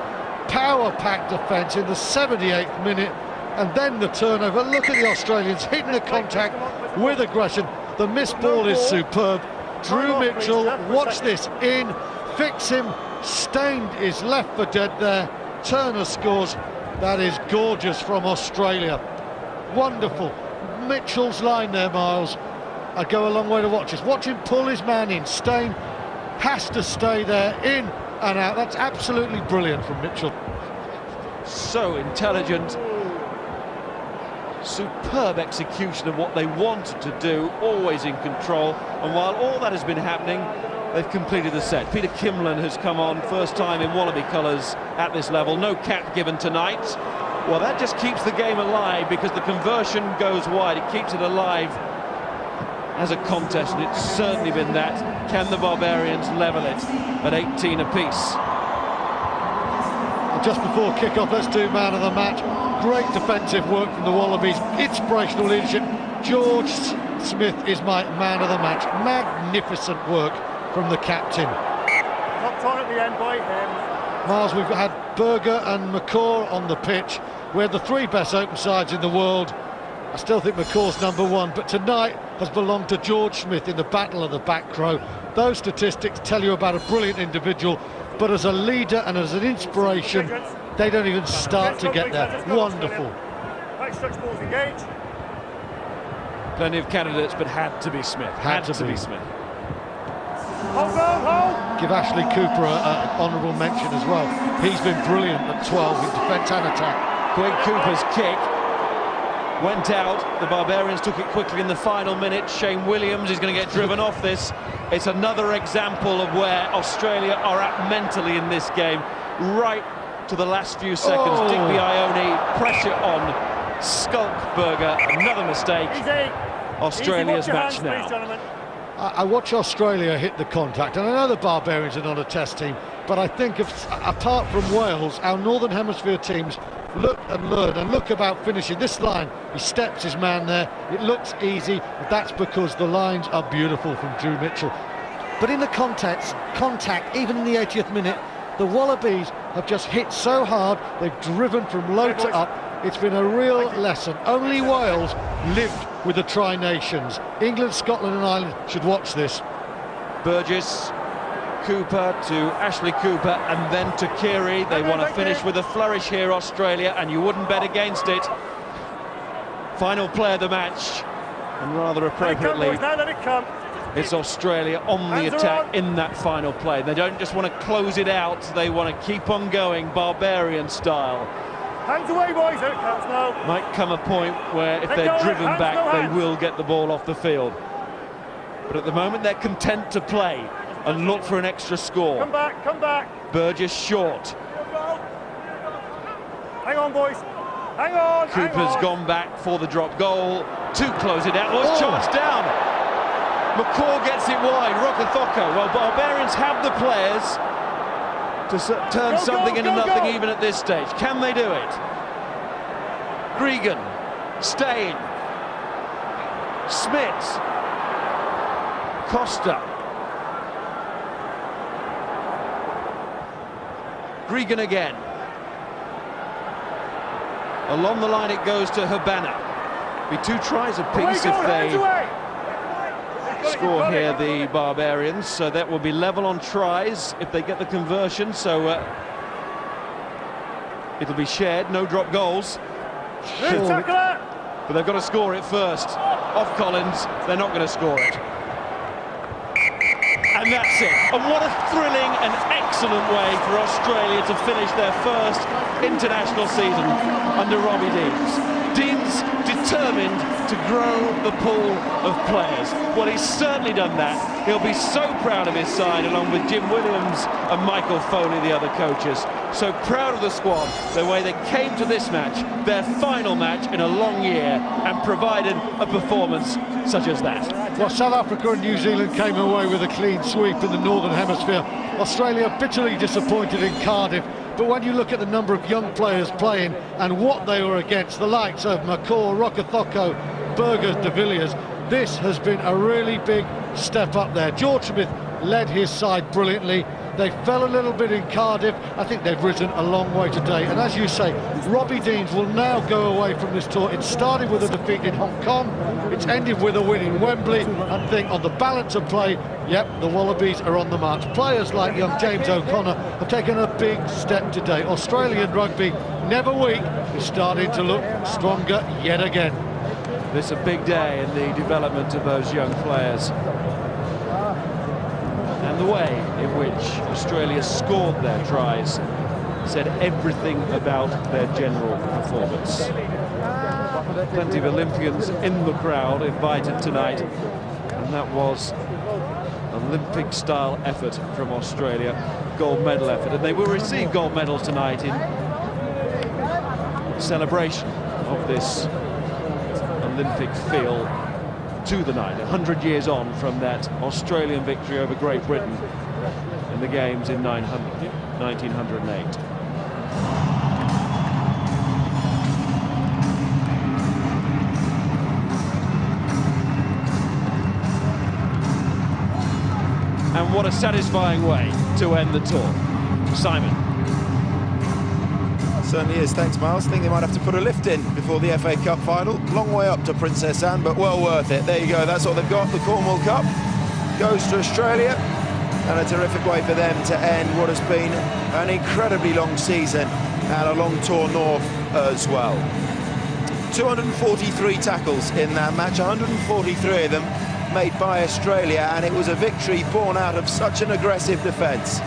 Power-packed defence in the 78th minute. And then the turnover. Look at the Australians hitting the contact with aggression. The missed ball is superb. Drew Mitchell, watch this, in, fix him. Stein is left for dead there. Turner scores. That is gorgeous from Australia. Wonderful. Mitchell's line there, Miles. I go a long way to watch this. Watch him pull his man in. Stein has to stay there, in and out. That's absolutely brilliant from Mitchell. So intelligent. Superb execution of what they wanted to do, always in control. And while all that has been happening, they've completed the set. Peter Kimlin has come on, first time in Wallaby colours at this level. No cap given tonight. Well, that just keeps the game alive, because the conversion goes wide. It keeps it alive as a contest, and it's certainly been that. Can the Barbarians level it at 18 apiece? Just before kick-off, let's do man of the match. Great defensive work from the Wallabies. Inspirational leadership. George Smith is my man of the match. Magnificent work from the captain. Knocked on at the end by him. Miles, we've had Berger and McCaw on the pitch. We're the three best open sides in the world. I still think McCaw's number one, but tonight has belonged to George Smith in the battle of the back row. Those statistics tell you about a brilliant individual, but as a leader and as an inspiration, they don't even start to get there. Wonderful. Plenty of candidates, but had to be Smith. Had to be Smith. Give Ashley Cooper an honourable mention as well. He's been brilliant at 12 in defence and attack. Quade Cooper's kick went out. The Barbarians took it quickly in the final minute. Shane Williams is going to get driven off this. It's another example of where Australia are at mentally in this game. Right to the last few seconds. Digby Ione, pressure on Skulkberger. Another mistake. Australia's match now. I watch Australia hit the contact, and I know the Barbarians are not a test team, but I think apart from Wales, our Northern Hemisphere teams look and learn and look about finishing. This line, he steps his man there, it looks easy, but that's because the lines are beautiful from Drew Mitchell. But in the contact, even in the 80th minute, the Wallabies have just hit so hard, they've driven from low to up. It's been a real lesson. Only Wales lived with the Tri-Nations. England, Scotland and Ireland should watch this. Burgess, Cooper to Ashley Cooper, and then to Kiri. They want to finish with a flourish here, Australia, and you wouldn't bet against it. Final play of the match, and rather appropriately, it's Australia on the attack in that final play. They don't just want to close it out, they want to keep on going, Barbarian style. Hands away, boys. Here it comes now. Might come a point where if they're driven back, they will get the ball off the field. But at the moment, they're content to play and look for an extra score. Come back, come back. Burgess short. Hang on, boys. Hang on. Cooper's gone back for the drop goal to close it out. Was charged down. McCaw gets it wide. Rokothoko. Well, Barbarians have the players to turn something into nothing even at this stage. Can they do it? Gregan, Stein, Smith, Costa. Gregan again. Along the line it goes to Habana. Be 2 tries apiece if they score here, the Barbarians. So that will be level on tries if they get the conversion. So it'll be shared, no drop goals. But they've got to score it first. Off Collins, they're not going to score it. And that's it. And what a thrilling and excellent way for Australia to finish their first international season under Robbie Deans. Deans determined to grow the pool of players. Well, he's certainly done that. He'll be so proud of his side, along with Jim Williams and Michael Foley, the other coaches. So proud of the squad, the way they came to this match, their final match in a long year, and provided a performance such as that. Well, South Africa and New Zealand came away with a clean sweep in the Northern Hemisphere. Australia bitterly disappointed in Cardiff. But when you look at the number of young players playing and what they were against, the likes of McCaw, Rokothoko, Burgers, de Villiers, this has been a really big step up there. George Smith led his side brilliantly. They fell a little bit in Cardiff. I think they've risen a long way today. And as you say, Robbie Deans will now go away from this tour. It started with a defeat in Hong Kong. It's ended with a win in Wembley. I think on the balance of play, yep, the Wallabies are on the march. Players like young James O'Connor have taken a big step today. Australian rugby, never weak, is starting to look stronger yet again. This is a big day in the development of those young players. And the way in which Australia scored their tries said everything about their general performance. Plenty of Olympians in the crowd invited tonight, and that was Olympic-style effort from Australia, gold medal effort, and they will receive gold medals tonight in celebration of this Olympic feel to the night, 100 years on from that Australian victory over Great Britain in the Games in 1908. And what a satisfying way to end the tour. Simon. Certainly is, thanks Miles. I think they might have to put a lift in before the FA Cup final. Long way up to Princess Anne, but well worth it. There you go, that's what they've got. The Cornwall Cup goes to Australia, and a terrific way for them to end what has been an incredibly long season and a long tour north as well. 243 tackles in that match, 143 of them made by Australia, and it was a victory born out of such an aggressive defence.